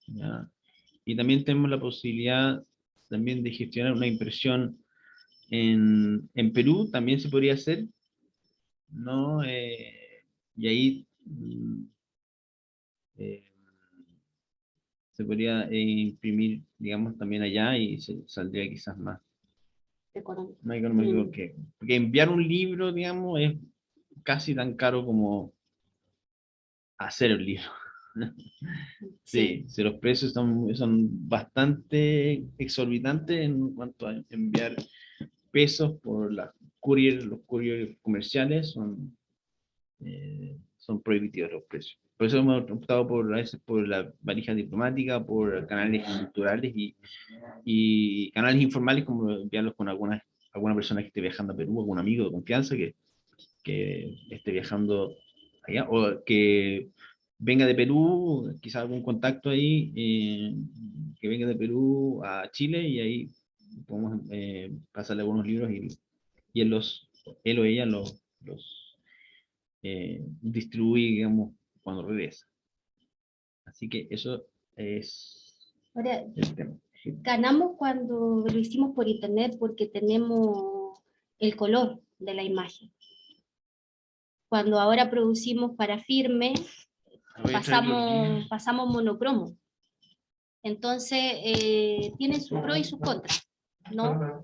¿Ya? Y también tenemos la posibilidad también de gestionar una impresión en Perú, también se podría hacer, ¿no? Y ahí eh, se podría imprimir, digamos, también allá y saldría quizás más Económico. económico porque enviar un libro, digamos, es casi tan caro como hacer el libro. Sí, si los precios son bastante exorbitantes en cuanto a enviar pesos por los couriers comerciales, son prohibitivos los precios. Por eso hemos optado por, a veces por la valija diplomática, por canales culturales y canales informales, como enviarlos con alguna persona que esté viajando a Perú, algún amigo de confianza que esté viajando allá, o que venga de Perú, quizá algún contacto ahí, que venga de Perú a Chile, y ahí podemos pasarle algunos libros y él o ella los distribuye, digamos, cuando regresa. Así que eso es Ahora, el tema. ganamos cuando lo hicimos por internet porque tenemos el color de la imagen. Cuando ahora producimos para firme, pasamos monocromo. Entonces, tiene sus pros y sus contras, ¿no?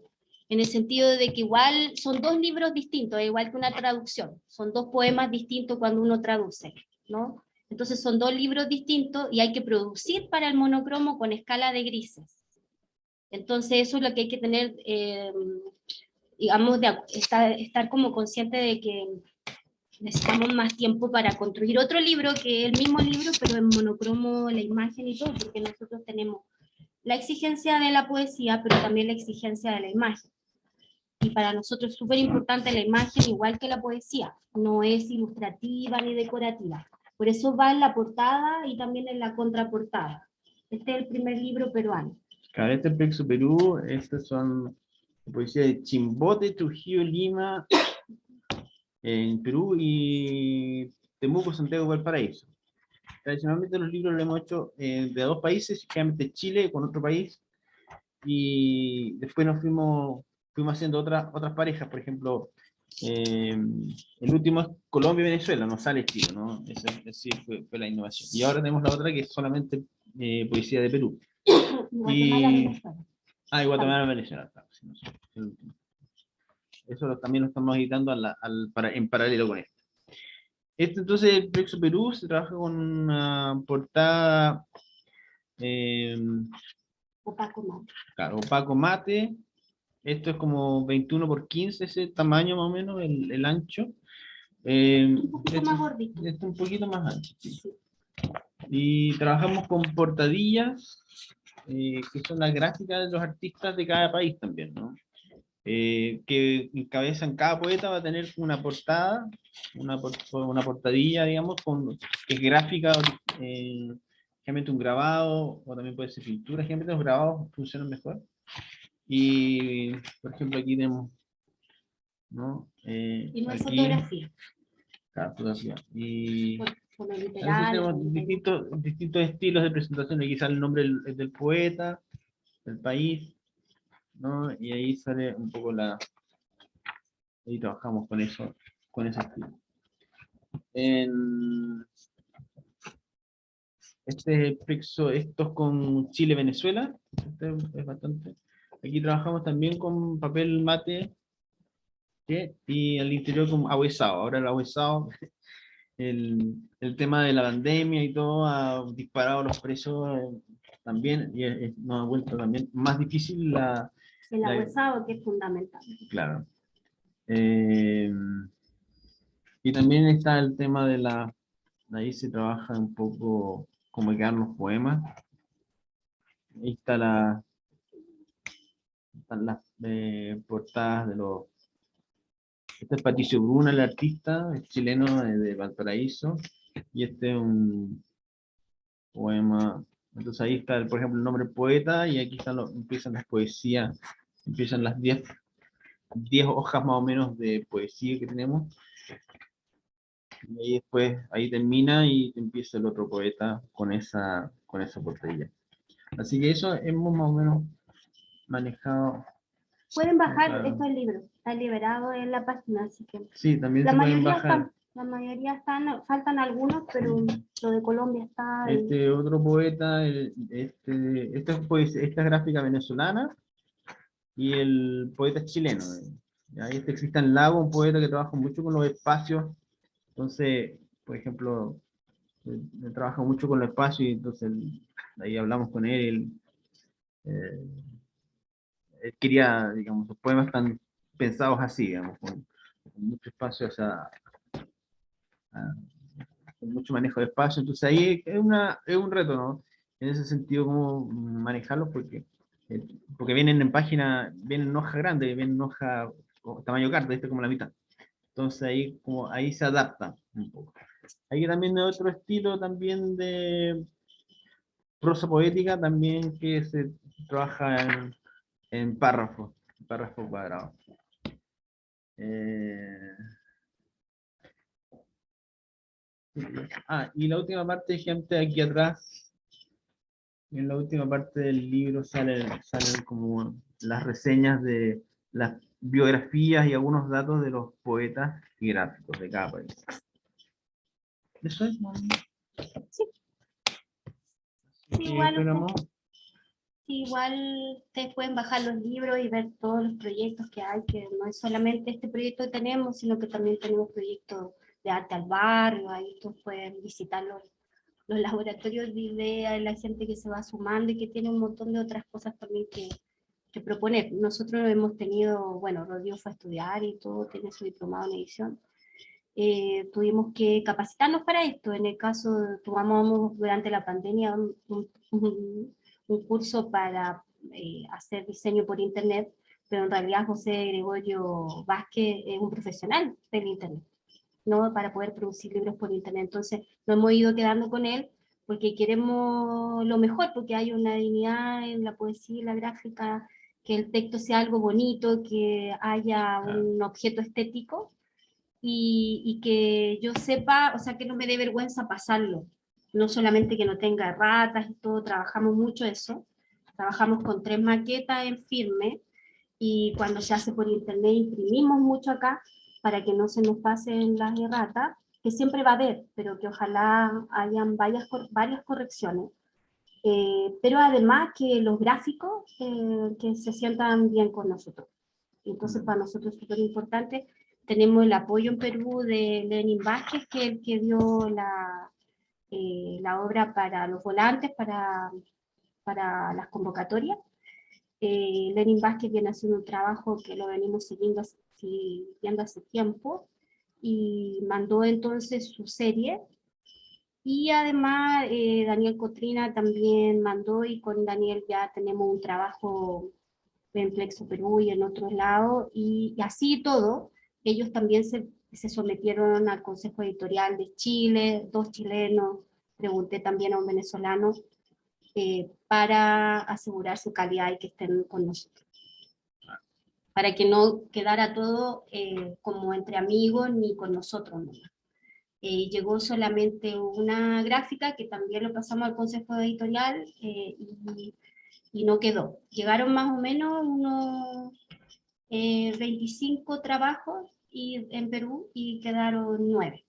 En el sentido de que igual son dos libros distintos, igual que una traducción. Son dos poemas distintos cuando uno traduce, ¿no? Entonces son dos libros distintos y hay que producir para el monocromo con escala de grises. Entonces eso es lo que hay que tener, digamos, estar como consciente de que necesitamos más tiempo para construir otro libro, que es el mismo libro, pero en monocromo, la imagen y todo, porque nosotros tenemos la exigencia de la poesía, pero también la exigencia de la imagen. Y para nosotros es súper importante la imagen, igual que la poesía. No es ilustrativa ni decorativa. Por eso va en la portada y también en la contraportada. Este es el primer libro peruano. Claro, este es Plexo Perú, estas son poesía de Chimbote, Trujillo, Lima, en Perú, y Temuco, Santiago, Valparaíso. Tradicionalmente los libros los hemos hecho de dos países, generalmente Chile con otro país, y después nos fuimos haciendo otras parejas. Por ejemplo, el último es Colombia y Venezuela, no sale Chile, ¿no? Esa sí fue la innovación. Y ahora tenemos la otra que es solamente poesía de Perú. Guatemala, Venezuela. Y Guatemala, Venezuela. Claro, sí, no sé, eso también lo estamos editando en paralelo con esto. Entonces, el Plexo Perú se trabaja con una portada Opaco mate. claro, opaco mate. Esto es como 21 por 15, ese tamaño más o menos, el ancho. Un poquito más gordito. Esto un poquito más ancho. Sí. Y trabajamos con portadillas, que son las gráficas de los artistas de cada país también, ¿no? Que encabezan, cada poeta va a tener una portada, una portadilla, digamos, que es gráfica, generalmente un grabado, o también puede ser pintura. Generalmente los grabados funcionan mejor. Y, por ejemplo, aquí tenemos, ¿no? Y no es Aquí, fotografía. claro, fotografía. Y Por a veces literal. tenemos distintos estilos de presentación. Aquí sale el nombre del poeta, del país, ¿no? Y ahí sale un poco ahí trabajamos con eso, con ese estilo. Esto es con Chile-Venezuela. Este es bastante. Aquí trabajamos también con papel mate, y al interior con ahuesado. Ahora el ahuesado, el tema de la pandemia y todo ha disparado los precios también, y nos ha vuelto también más difícil El ahuesado, que es fundamental. Claro. Y también está el tema ahí se trabaja un poco cómo quedan los poemas. Ahí están las portadas de los... Este es Patricio Bruna, el artista, el chileno de Valparaíso, y este es un poema. Entonces ahí está, por ejemplo, el nombre poeta, y aquí empiezan las poesías, empiezan las 10 hojas más o menos de poesía que tenemos. Y ahí después, ahí termina y empieza el otro poeta con esa portadilla. Así que eso hemos más o menos manejado. Pueden bajar Claro. estos libros, está liberado en la página, así que Sí, también la se pueden mayoría bajar. están, la mayoría están, faltan algunos, pero lo de Colombia está. Este otro poeta, esta es gráfica venezolana, y el poeta es chileno. Ahí está Cristian Lago, un poeta que trabaja mucho con los espacios. Entonces, por ejemplo, trabaja mucho con los espacios, y entonces ahí hablamos con él. Él quería, digamos, los poemas están pensados así, digamos, con mucho espacio con mucho manejo de espacio, entonces ahí es un reto, ¿no? En ese sentido, cómo manejarlos, porque vienen en página, vienen en hoja grande, vienen en hoja tamaño carta, ¿viste? Como la mitad. Entonces ahí, ahí se adapta un poco. Hay también de otro estilo también de prosa poética, también que se trabaja en párrafo cuadrado. Eh, y la última parte, gente, aquí atrás, en la última parte del libro salen como las reseñas de las biografías y algunos datos de los poetas y gráficos de cada país. Eso es, ¿no? Sí. Sí, igual, esperamos. igual ustedes pueden bajar los libros y ver todos los proyectos que hay, que no es solamente este proyecto que tenemos, sino que también tenemos proyectos de arte al barrio, ahí ustedes pueden visitar los laboratorios de ideas, la gente que se va sumando y que tiene un montón de otras cosas también que proponer. Nosotros hemos tenido, bueno, Rodrigo fue a estudiar y todo, tiene su diplomado en edición. Tuvimos que capacitarnos para esto. En el caso, tomamos durante la pandemia un curso para hacer diseño por internet, pero en realidad José Gregorio Vázquez es un profesional del internet, ¿no? Para poder producir libros por internet. Entonces nos hemos ido quedando con él porque queremos lo mejor, porque hay una dignidad en la poesía y la gráfica, que el texto sea algo bonito, que haya un objeto estético y que yo sepa, o sea, que no me dé vergüenza pasarlo. No solamente que no tenga ratas y todo, trabajamos mucho eso. Trabajamos con 3 maquetas en firme y cuando se hace por internet imprimimos mucho acá para que no se nos pasen las erratas, que siempre va a haber, pero que ojalá hayan varias correcciones. Pero además que los gráficos que se sientan bien con nosotros. Entonces para nosotros es súper importante. Tenemos el apoyo en Perú de Lenin Vázquez, que es el que dio la obra para los volantes, para las convocatorias. Lenin Vázquez viene haciendo un trabajo que lo venimos siguiendo hace tiempo y mandó entonces su serie. Y además Daniel Cotrina también mandó, y con Daniel ya tenemos un trabajo en Plexo Perú y en otros lados, y así todo, ellos también se sometieron al Consejo Editorial de Chile, 2 chilenos, pregunté también a un venezolano, para asegurar su calidad y que estén con nosotros. Para que no quedara todo como entre amigos ni con nosotros nomás. Llegó solamente una gráfica que también lo pasamos al Consejo Editorial y no quedó. Llegaron más o menos unos 25 trabajos en Perú y quedaron 9.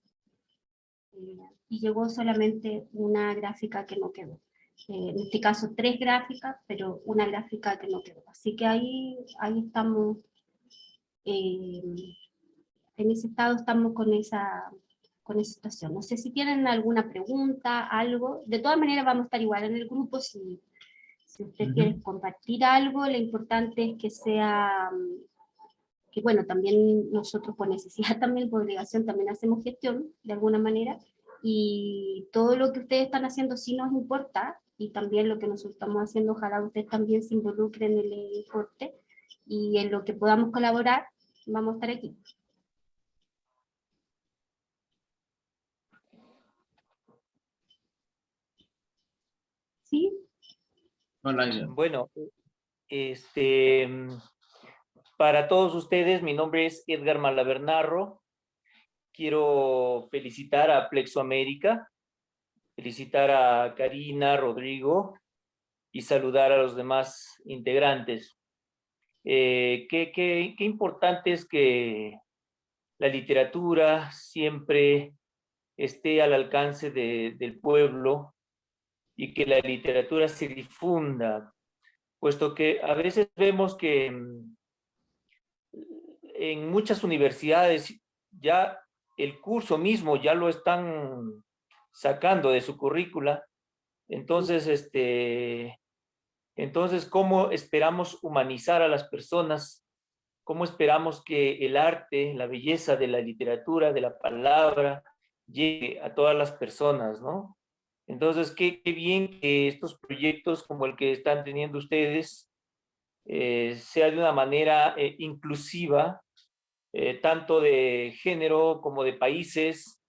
Y llegó solamente una gráfica que no quedó. En este caso 3 gráficas, pero una gráfica que no quedó. Así que ahí estamos, en ese estado estamos con esa situación. No sé si tienen alguna pregunta, algo. De todas maneras vamos a estar igual en el grupo. Si usted quiere compartir algo, lo importante es que sea, que bueno, también nosotros por necesidad, también por obligación, también hacemos gestión de alguna manera, y todo lo que ustedes están haciendo sí nos importa, y también lo que nosotros estamos haciendo, ojalá ustedes también se involucren en el importe, y en lo que podamos colaborar, vamos a estar aquí. ¿Sí? Bueno, para todos ustedes, mi nombre es Edgar Malavernarro. Quiero felicitar a Plexo América, felicitar a Karina, Rodrigo y saludar a los demás integrantes. Qué importante es que la literatura siempre esté al alcance del pueblo y que la literatura se difunda, puesto que a veces vemos que en muchas universidades ya el curso mismo ya lo están sacando de su currícula. Entonces, ¿cómo esperamos humanizar a las personas? ¿Cómo esperamos que el arte, la belleza de la literatura, de la palabra, llegue a todas las personas, ¿no? Entonces, qué bien que estos proyectos como el que están teniendo ustedes sea de una manera inclusiva, tanto de género como de países,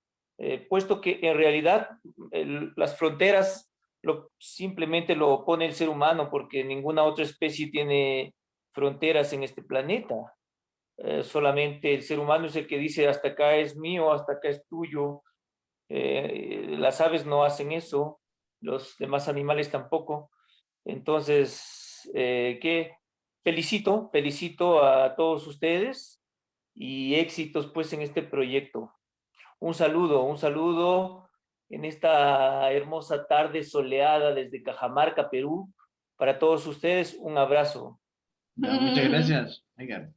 puesto que en realidad las fronteras simplemente lo pone el ser humano, porque ninguna otra especie tiene fronteras en este planeta. Solamente el ser humano es el que dice hasta acá es mío, hasta acá es tuyo. Las aves no hacen eso, los demás animales tampoco. Entonces, felicito a todos ustedes y éxitos pues en este proyecto. Un saludo en esta hermosa tarde soleada desde Cajamarca, Perú. Para todos ustedes, un abrazo. Ya, muchas gracias, Edgar.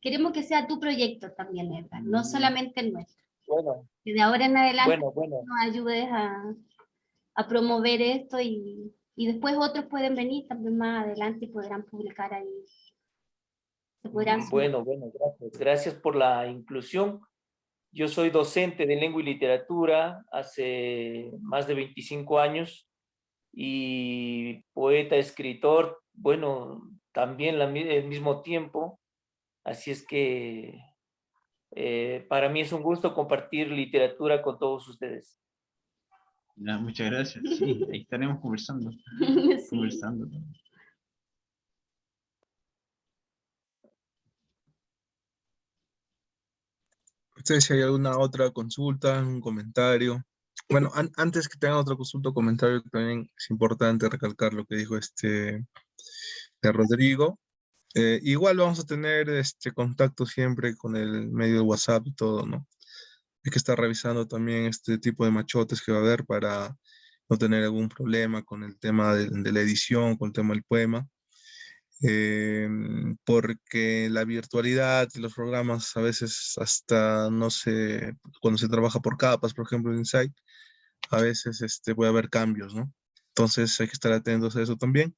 Queremos que sea tu proyecto también, Edgar, no solamente el nuestro. Bueno, Que de ahora en adelante bueno. nos ayudes a promover esto y después otros pueden venir también más adelante y podrán publicar ahí. Se podrán sumar. Bueno, gracias. Gracias por la inclusión. Yo soy docente de lengua y literatura hace más de 25 años y poeta, escritor, bueno, también al mismo tiempo. Así es que para mí es un gusto compartir literatura con todos ustedes. Ya, muchas gracias. Sí, ahí estaremos conversando. Sí. Conversando. Ustedes, si hay alguna otra consulta, un comentario. Bueno, antes que tengan otra consulta o comentario, también es importante recalcar lo que dijo de Rodrigo. Igual vamos a tener contacto siempre con el medio de WhatsApp y todo, ¿no? Hay que estar revisando también este tipo de machotes que va a haber para no tener algún problema con el tema de la edición, con el tema del poema. Porque la virtualidad y los programas a veces hasta no sé, cuando se trabaja por capas, por ejemplo en Insight, a veces puede haber cambios, ¿no? Entonces hay que estar atentos a eso también.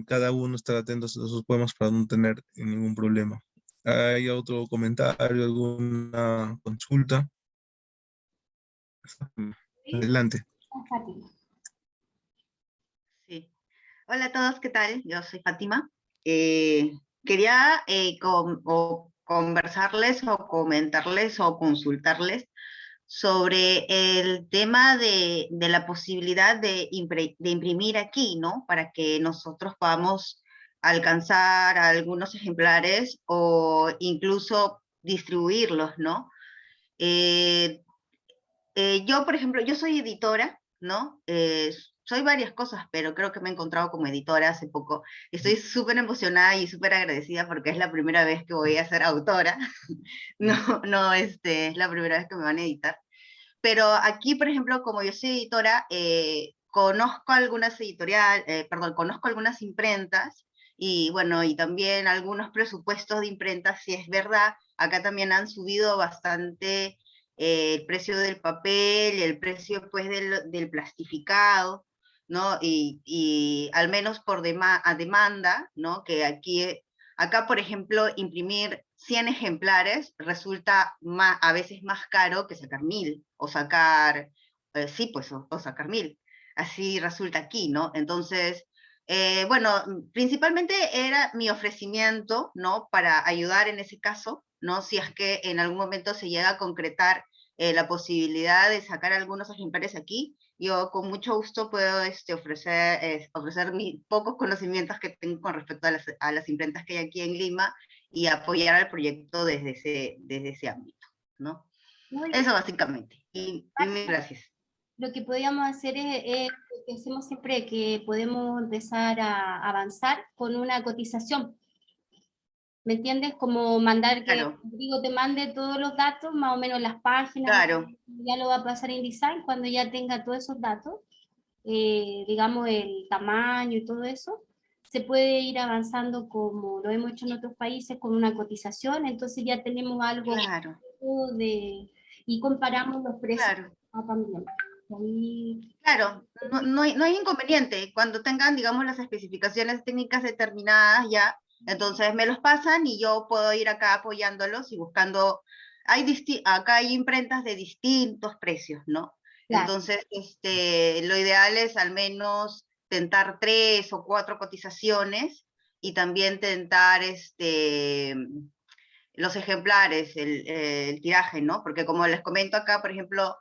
Cada uno estar atentos a sus poemas para no tener ningún problema. ¿Hay otro comentario, alguna consulta? Adelante. Fátima. Sí. Hola a todos, ¿qué tal? Yo soy Fátima. Quería conversarles o comentarles o consultarles sobre el tema de la posibilidad de imprimir aquí, ¿no? Para que nosotros podamos alcanzar algunos ejemplares o incluso distribuirlos, ¿no? Yo, por ejemplo, yo soy editora, ¿no? Soy varias cosas, pero creo que me he encontrado como editora hace poco. Estoy súper emocionada y súper agradecida porque es la primera vez que voy a ser autora. No, es la primera vez que me van a editar. Pero aquí, por ejemplo, como yo soy editora, conozco algunas conozco algunas imprentas y bueno, y también algunos presupuestos de imprentas, si es verdad, acá también han subido bastante el precio del papel, el precio pues del plastificado, ¿no? Y al menos por a demanda, ¿no? Que acá, por ejemplo, imprimir 100 ejemplares resulta a veces más caro que sacar 1000 o sacar, sí, pues, o sacar 1000. Así resulta aquí, ¿no? Entonces, bueno, principalmente era mi ofrecimiento, ¿no? Para ayudar en ese caso, ¿no? Si es que en algún momento se llega a concretar la posibilidad de sacar algunos ejemplares aquí, yo con mucho gusto puedo ofrecer mis pocos conocimientos que tengo con respecto a las imprentas que hay aquí en Lima y apoyar al proyecto desde ese ámbito, ¿no? Eso básicamente. Y mil gracias. Lo que podríamos hacer es lo que hacemos siempre, que podemos empezar a avanzar con una cotización. ¿Me entiendes? Como mandar que Claro. Rodrigo te mande todos los datos, más o menos las páginas, claro. Ya lo va a pasar en Design cuando ya tenga todos esos datos, digamos el tamaño y todo eso, se puede ir avanzando como lo hemos hecho en otros países con una cotización, entonces ya tenemos algo Claro. y comparamos los precios Claro. también. Claro, no hay inconveniente. Cuando tengan, digamos, las especificaciones técnicas determinadas ya, entonces me los pasan y yo puedo ir acá apoyándolos y buscando acá hay imprentas de distintos precios, ¿no? Claro. Entonces, lo ideal es al menos tentar 3 o 4 cotizaciones y también tentar los ejemplares, el tiraje, ¿no? Porque como les comento acá, por ejemplo,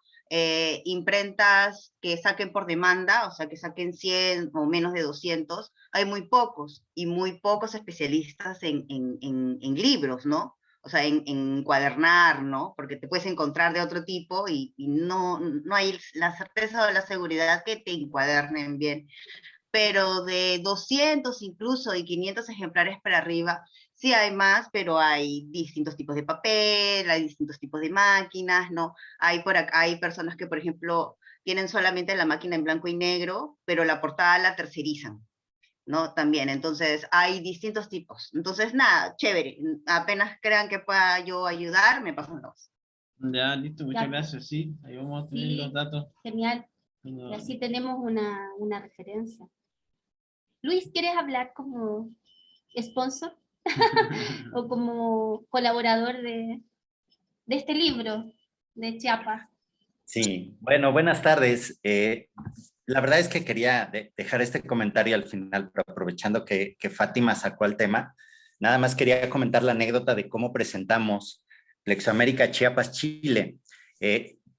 imprentas que saquen por demanda, o sea, que saquen 100 o menos de 200, hay muy pocos, y muy pocos especialistas en libros, ¿no? O sea, en encuadernar, ¿no? Porque te puedes encontrar de otro tipo y no hay la certeza o la seguridad que te encuadernen bien. Pero de 200 incluso y 500 ejemplares para arriba, sí hay más, pero hay distintos tipos de papel, hay distintos tipos de máquinas, ¿no? Hay por acá, hay personas que, por ejemplo, tienen solamente la máquina en blanco y negro, pero la portada la tercerizan, ¿no? También, entonces hay distintos tipos. Entonces, nada, chévere. Apenas crean que pueda yo ayudar, me pasan los. Ya, listo, muchas Ya. gracias. Sí, ahí vamos a tener Sí. los datos. Genial. No. Y así tenemos una referencia. Luis, ¿quieres hablar como sponsor o como colaborador de este libro de Chiapas? Sí, bueno, buenas tardes. La verdad es que quería dejar este comentario al final, pero aprovechando que Fátima sacó el tema, nada más quería comentar la anécdota de cómo presentamos Plexoamérica Chiapas, Chile.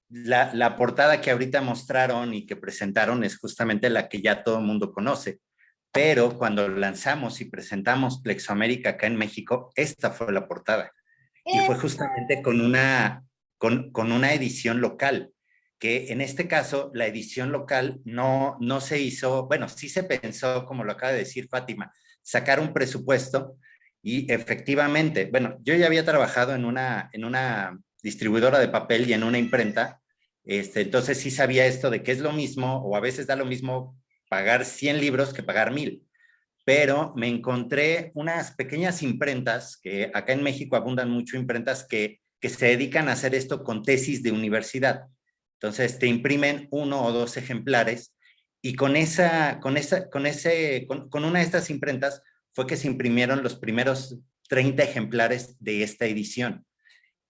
La portada que ahorita mostraron y que presentaron es justamente la que ya todo el mundo conoce, pero cuando lanzamos y presentamos Plexoamérica acá en México, esta fue la portada. Y fue justamente con una edición local, que en este caso la edición local no se hizo, bueno, sí se pensó, como lo acaba de decir Fátima, sacar un presupuesto y efectivamente, bueno, yo ya había trabajado en una distribuidora de papel y en una imprenta, entonces sí sabía esto de que es lo mismo o a veces da lo mismo pagar 100 libros que pagar 1000. Pero me encontré unas pequeñas imprentas, que acá en México abundan mucho imprentas que se dedican a hacer esto con tesis de universidad. Entonces te imprimen 1 o 2 ejemplares y con una de estas imprentas fue que se imprimieron los primeros 30 ejemplares de esta edición.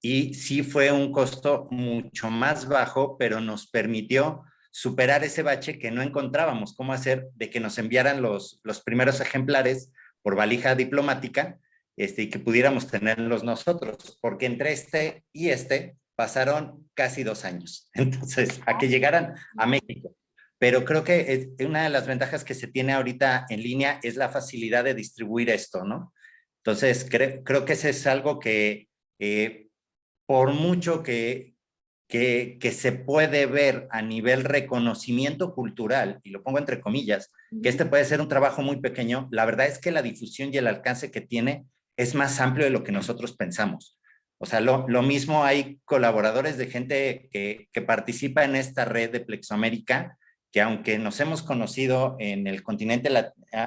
Y sí fue un costo mucho más bajo, pero nos permitió superar ese bache que no encontrábamos cómo hacer de que nos enviaran los primeros ejemplares por valija diplomática y que pudiéramos tenerlos nosotros, porque entre este y pasaron casi 2 años, entonces, a que llegaran a México. Pero creo que una de las ventajas que se tiene ahorita en línea es la facilidad de distribuir esto, ¿no? Entonces, creo que ese es algo que por mucho que se puede ver a nivel reconocimiento cultural, y lo pongo entre comillas, que puede ser un trabajo muy pequeño, la verdad es que la difusión y el alcance que tiene es más amplio de lo que nosotros pensamos. O sea, lo mismo hay colaboradores de gente que participa en esta red de Plexoamérica, que aunque nos hemos conocido en el continente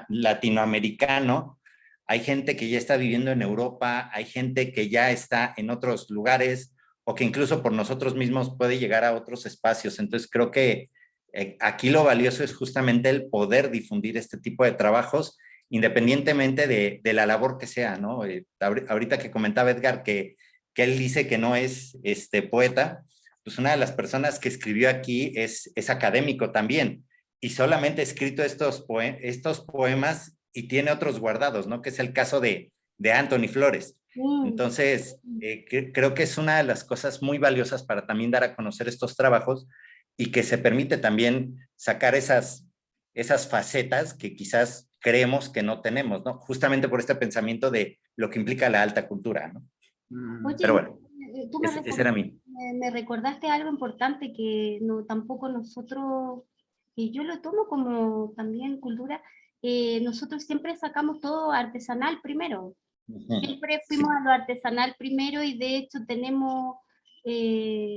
latinoamericano, hay gente que ya está viviendo en Europa, hay gente que ya está en otros lugares, o que incluso por nosotros mismos puede llegar a otros espacios. Entonces creo que aquí lo valioso es justamente el poder difundir este tipo de trabajos, independientemente de la labor que sea, ¿no? Ahorita que comentaba Edgar que él dice que no es poeta, pues una de las personas que escribió aquí es académico también, y solamente ha escrito estos poemas y tiene otros guardados, ¿no? Que es el caso de Anthony Flores. Entonces, creo que es una de las cosas muy valiosas para también dar a conocer estos trabajos y que se permite también sacar esas facetas que quizás creemos que no tenemos, ¿no? Justamente por este pensamiento de lo que implica la alta cultura, ¿no? Oye, pero bueno, tú ese era mi... me recordaste algo importante que tampoco nosotros, que yo lo tomo como también cultura, nosotros siempre sacamos todo artesanal primero. Siempre fuimos a lo artesanal primero y de hecho tenemos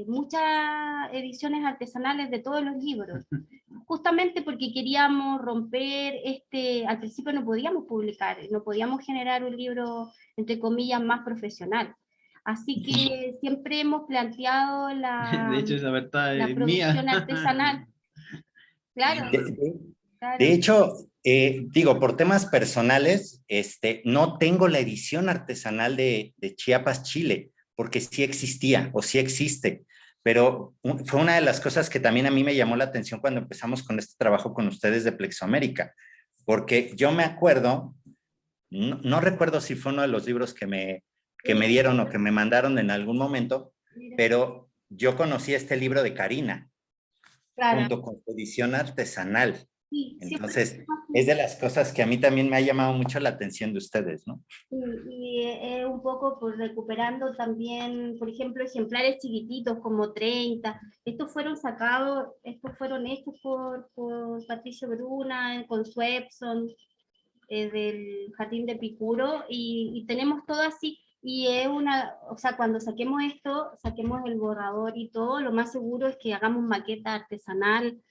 muchas ediciones artesanales de todos los libros, justamente porque queríamos romper al principio no podíamos publicar, no podíamos generar un libro, entre comillas, más profesional. Así que siempre hemos planteado De hecho, esa verdad la es producción mía. artesanal. Claro, claro. De hecho, digo, por temas personales, no tengo la edición artesanal de Chiapas, Chile, porque sí existía o sí existe. Pero fue una de las cosas que también a mí me llamó la atención cuando empezamos con este trabajo con ustedes de Plexoamérica, porque yo me acuerdo, no recuerdo si fue uno de los libros que me dieron o que me mandaron en algún momento, pero yo conocí este libro de Karina, Claro. junto con su edición artesanal. Sí, Entonces, es de las cosas que a mí también me ha llamado mucho la atención de ustedes, ¿no? y un poco por recuperando también, por ejemplo, ejemplares chiquititos como 30. Estos fueron hechos por Patricio Bruna, con su Epson, del Jardín de Picuro, y tenemos todo así. Y es o sea, cuando saquemos esto, saquemos el borrador y todo, lo más seguro es que hagamos maqueta artesanal.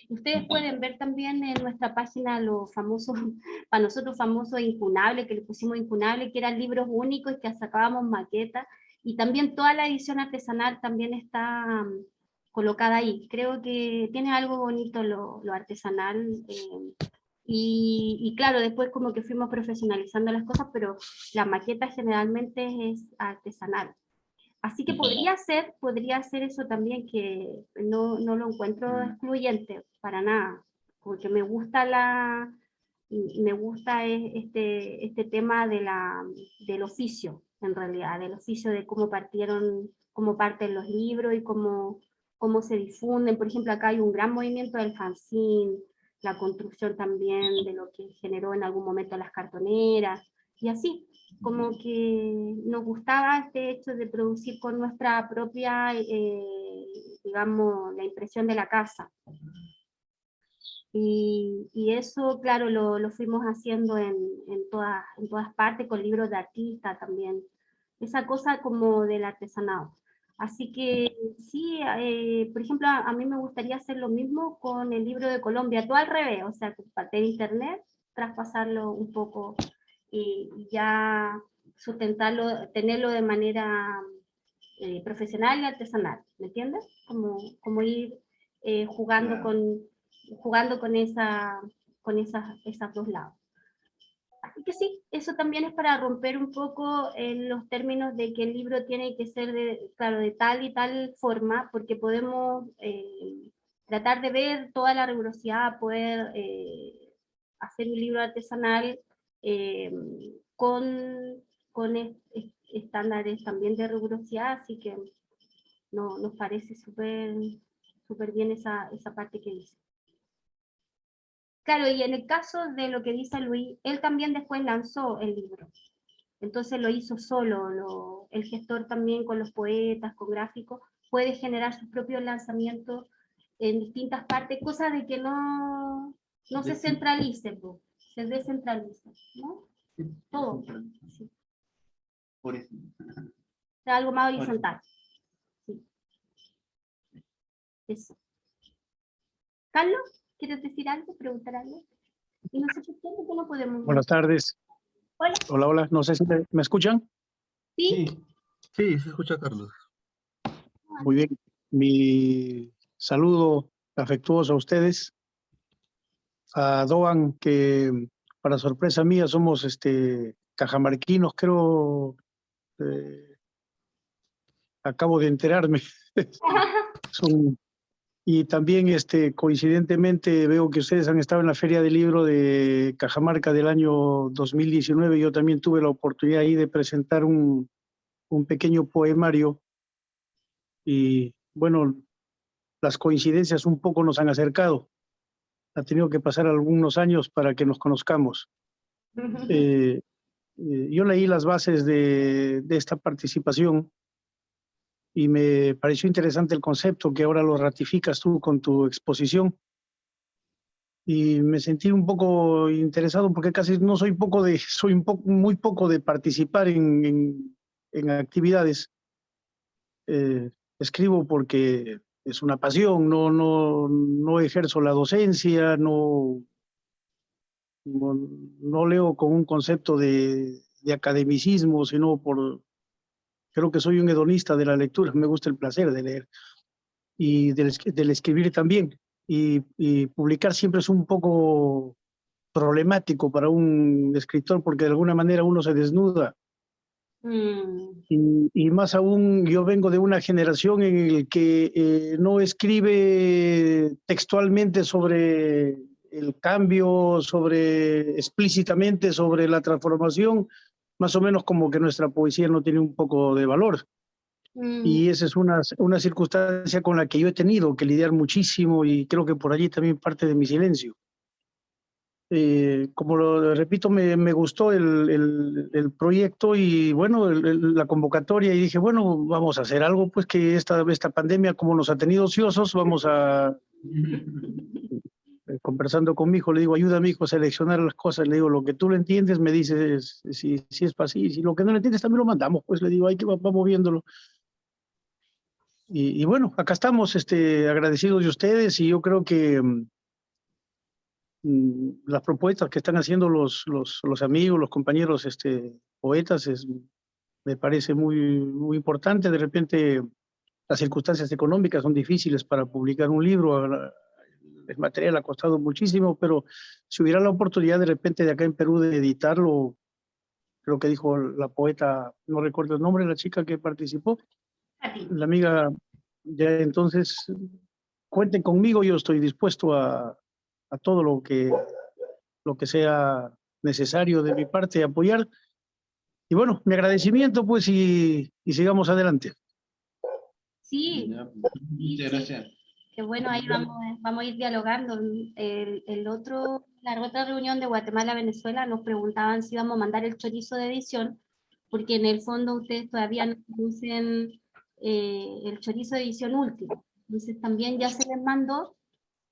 Ustedes pueden ver también en nuestra página los famosos, para nosotros famosos Incunable, que le pusimos Incunable, que eran libros únicos y que sacábamos maquetas, y también toda la edición artesanal también está colocada ahí. Creo que tiene algo bonito lo artesanal, y claro, después como que fuimos profesionalizando las cosas, pero la maqueta generalmente es artesanal. Así que podría ser eso también, que no lo encuentro excluyente para nada, porque me gusta este tema del oficio, en realidad, del oficio, de cómo parten los libros y cómo se difunden. Por ejemplo, acá hay un gran movimiento del fanzine, la construcción también de lo que generó en algún momento las cartoneras, y así, como que nos gustaba este hecho de producir con nuestra propia, digamos, la impresión de la casa. Y eso, claro, lo fuimos haciendo en todas partes, con libros de artistas también. Esa cosa como del artesanado. Así que sí, por ejemplo, a mí me gustaría hacer lo mismo con el libro de Colombia, todo al revés, o sea, compartir internet, traspasarlo un poco y ya sustentarlo, tenerlo de manera profesional y artesanal, ¿me entiendes? Como ir jugando con esas dos lados. Así que sí, eso también es para romper un poco en los términos de que el libro tiene que ser claro, de tal y tal forma, porque podemos tratar de ver toda la rigurosidad, poder hacer un libro artesanal con estándares también de rigurosidad, así que nos parece súper bien esa parte que dice. Claro, y en el caso de lo que dice Luis, él también después lanzó el libro. Entonces lo hizo solo, el gestor también con los poetas, con gráficos, puede generar sus propios lanzamientos en distintas partes, cosa de que no se centralice, se descentralice, ¿no? Todo. Sí. Por eso. O sea, algo más horizontal. Sí. Eso. Carlos, ¿quieres decir algo, preguntar algo? Y no sé por qué no podemos... Buenas tardes. Hola. Hola. No sé si me escuchan. ¿Sí? Sí, se escucha, Carlos. Muy bien. Mi saludo afectuoso a ustedes. A Doan, que para sorpresa mía somos cajamarquinos, creo. Acabo de enterarme. Y también coincidentemente veo que ustedes han estado en la Feria del Libro de Cajamarca del año 2019. Yo también tuve la oportunidad ahí de presentar un pequeño poemario. Y bueno, las coincidencias un poco nos han acercado. Ha tenido que pasar algunos años para que nos conozcamos. Yo leí las bases de esta participación y me pareció interesante el concepto que ahora lo ratificas tú con tu exposición. Y me sentí un poco interesado porque casi no soy muy poco de participar en actividades. Escribo porque es una pasión, no ejerzo la docencia, no leo con un concepto de academicismo, sino creo que soy un hedonista de la lectura, me gusta el placer de leer y del escribir también. Y publicar siempre es un poco problemático para un escritor porque de alguna manera uno se desnuda Y más aún, yo vengo de una generación en la que no escribe textualmente sobre el cambio, explícitamente sobre la transformación, más o menos como que nuestra poesía no tiene un poco de valor. Y esa es una circunstancia con la que yo he tenido que lidiar muchísimo, y creo que por allí también parte de mi silencio. Como lo repito, me gustó el proyecto y bueno, la convocatoria, y dije, bueno, vamos a hacer algo, pues que esta pandemia, como nos ha tenido ociosos, vamos a, conversando con mi hijo, le digo, ayuda a mi hijo a seleccionar las cosas, le digo, lo que tú lo entiendes, me dices si es así, si lo que no lo entiendes también lo mandamos, pues le digo, hay que vamos viéndolo. Y bueno, acá estamos, agradecidos de ustedes, y yo creo que las propuestas que están haciendo los amigos, los compañeros poetas, me parece muy importante. De repente las circunstancias económicas son difíciles para publicar un libro, el material ha costado muchísimo, pero si hubiera la oportunidad de repente de acá en Perú de editarlo, creo que dijo la poeta, no recuerdo el nombre, la chica que participó, la amiga, ya entonces cuenten conmigo, yo estoy dispuesto a todo lo que sea necesario de mi parte apoyar. Y bueno, mi agradecimiento, pues, y sigamos adelante. Sí, Muchas gracias. que bueno, ahí vamos a ir dialogando. La otra reunión de Guatemala-Venezuela nos preguntaban si íbamos a mandar el chorizo de edición, porque en el fondo ustedes todavía no conocen el chorizo de edición último. Entonces también ya se les mandó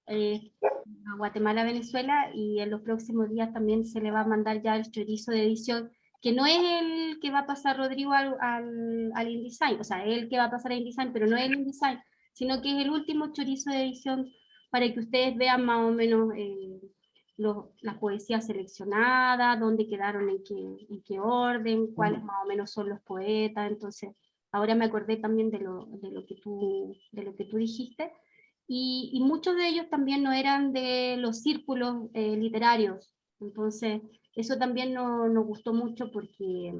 a Guatemala, Venezuela, y en los próximos días también se le va a mandar ya el chorizo de edición, que no es el que va a pasar Rodrigo al InDesign, o sea, el que va a pasar a InDesign, pero no es el InDesign, sino que es el último chorizo de edición para que ustedes vean más o menos las poesías seleccionadas, dónde quedaron, en qué orden, cuáles más o menos son los poetas. Entonces, ahora me acordé también de lo que tú dijiste. Y muchos de ellos también no eran de los círculos literarios. Entonces, eso también nos gustó mucho porque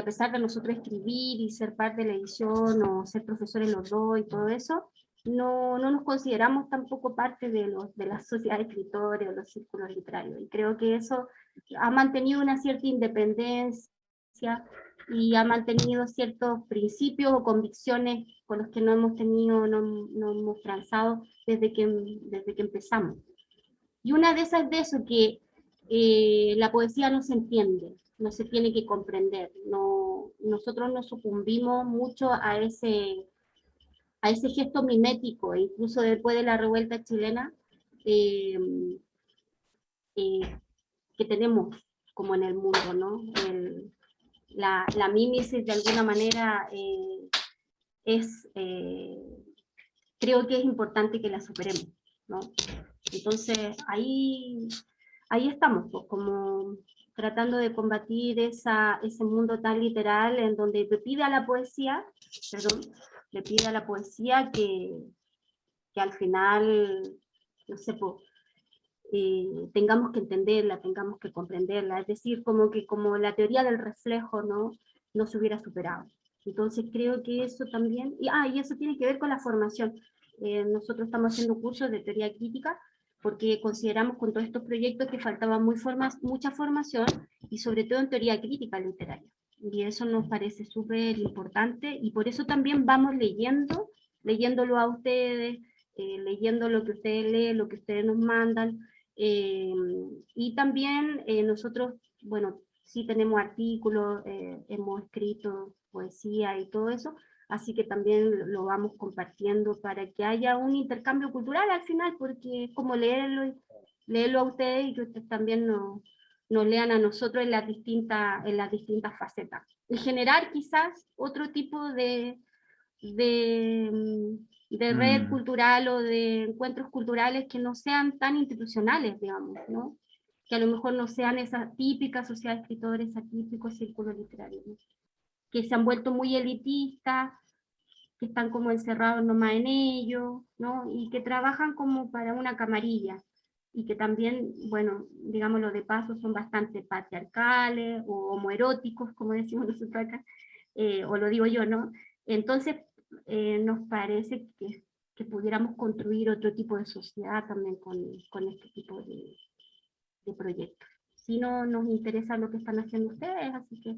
a pesar de nosotros escribir y ser parte de la edición o ser profesores los dos y todo eso, no nos consideramos tampoco parte de la sociedad de escritores o los círculos literarios. Y creo que eso ha mantenido una cierta independencia y ha mantenido ciertos principios o convicciones con los que no hemos transado desde que empezamos. Y una de esas de eso, que la poesía no se entiende, no se tiene que comprender. Nosotros nos sucumbimos mucho a ese gesto mimético, incluso después de la revuelta chilena, que tenemos como en el mundo, ¿no? La mímesis de alguna manera creo que es importante que la superemos, ¿no? Entonces ahí estamos, pues, como tratando de combatir ese mundo tan literal en donde le pide a la poesía que al final, no sé, pues, tengamos que entenderla, tengamos que comprenderla, es decir, como la teoría del reflejo no se hubiera superado. Entonces creo que eso también, y eso tiene que ver con la formación. Nosotros estamos haciendo cursos de teoría crítica porque consideramos con todos estos proyectos que faltaba mucha formación, y sobre todo en teoría crítica literaria. Y eso nos parece súper importante, y por eso también vamos leyéndolo a ustedes, leyendo lo que ustedes leen, lo que ustedes nos mandan. Y también nosotros, bueno, sí tenemos artículos, hemos escrito poesía y todo eso, así que también lo vamos compartiendo para que haya un intercambio cultural al final, porque es como leerlo a ustedes y que ustedes también nos lean a nosotros en las distintas facetas. Y generar quizás otro tipo de red cultural o de encuentros culturales que no sean tan institucionales, digamos, ¿no? Que a lo mejor no sean esa típica sociedad de escritores, atípicos círculos literarios, ¿no? Que se han vuelto muy elitistas, que están como encerrados nomás en ellos, ¿no? Y que trabajan como para una camarilla. y que también, bueno, digámoslo de paso, son bastante patriarcales o homoeróticos, como decimos nosotros acá, o lo digo yo, ¿no? Entonces, nos parece que pudiéramos construir otro tipo de sociedad también con este tipo de proyectos. Si no nos interesa lo que están haciendo ustedes, así que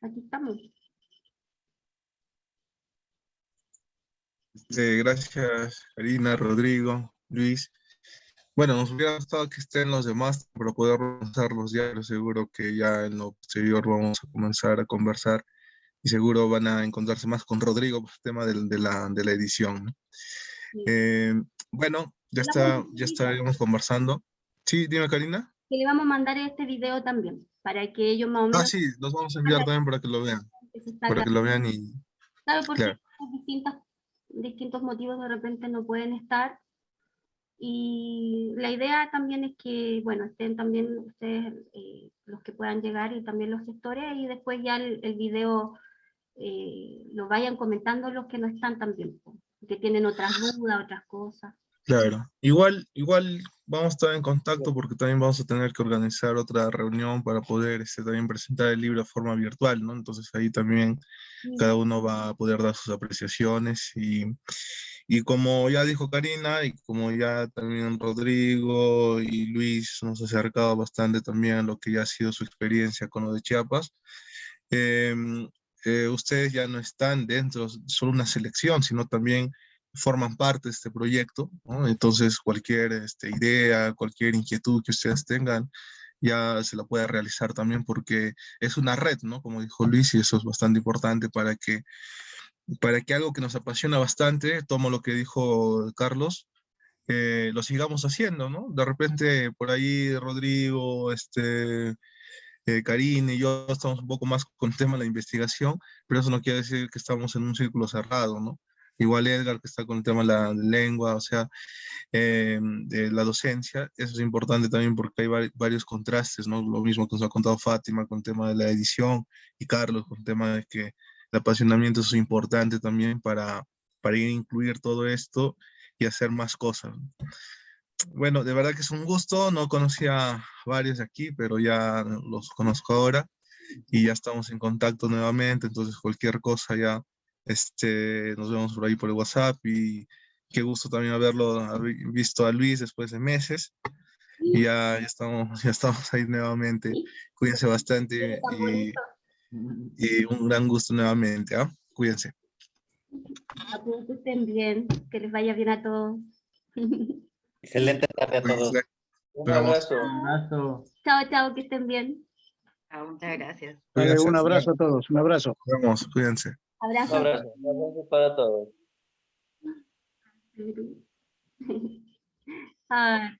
aquí estamos. Gracias, Karina, Rodrigo, Luis. Bueno, nos hubiera gustado que estén los demás para poder lanzar los diarios. Seguro que ya en lo posterior vamos a comenzar a conversar y seguro van a encontrarse más con Rodrigo por el tema de la edición, ¿no? Sí. Bueno, ya estaremos conversando. Sí, dime, Karina. Que le vamos a mandar este video también, para que ellos más o Ah, menos sí, los vamos a enviar también para que lo vean. que se está Para que lo vean y, claro, porque claro. por distintos motivos de repente no pueden estar. Y la idea también es que, bueno, estén también ustedes los que puedan llegar y también los gestores, y después ya el video lo vayan comentando los que no están también, que tienen otras dudas, otras cosas. Claro, igual vamos a estar en contacto porque también vamos a tener que organizar otra reunión para poder también presentar el libro de forma virtual, ¿no? Entonces ahí también cada uno va a poder dar sus apreciaciones y como ya dijo Karina y como ya también Rodrigo y Luis nos ha acercado bastante también a lo que ya ha sido su experiencia con lo de Chiapas, ustedes ya no están dentro solo una selección, sino también forman parte de este proyecto, ¿no? Entonces cualquier idea, cualquier inquietud que ustedes tengan, ya se la puede realizar también porque es una red, ¿no? Como dijo Luis, y eso es bastante importante para que algo que nos apasiona bastante, tomo lo que dijo Carlos, lo sigamos haciendo, ¿no? De repente por ahí Rodrigo, Karine y yo estamos un poco más con el tema de la investigación, pero eso no quiere decir que estamos en un círculo cerrado, ¿no? Igual Edgar, que está con el tema de la lengua, o sea, de la docencia, eso es importante también porque hay varios contrastes, ¿no? Lo mismo que nos ha contado Fátima con el tema de la edición y Carlos con el tema de que el apasionamiento es importante también para ir a incluir todo esto y hacer más cosas. Bueno, de verdad que es un gusto, no conocía a varios de aquí, pero ya los conozco ahora y ya estamos en contacto nuevamente, entonces cualquier cosa ya nos vemos por ahí por el WhatsApp y qué gusto también haber visto a Luis después de meses y ya estamos ahí nuevamente. Cuídense bastante y un gran gusto nuevamente, ¿ah? Cuídense. Que estén bien, que les vaya bien a todos. Excelente tarde a todos. Cuídense. Un Nos vemos. abrazo. Un abrazo. Chao, chao, que estén bien. Ah, muchas gracias. Vale, Cuídense. un abrazo a todos, un abrazo. Nos vemos, cuídense. Un Abrazo. abrazo. Un abrazo para todos. Ah,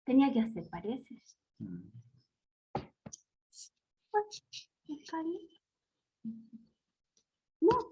tenía que hacer, parece. No,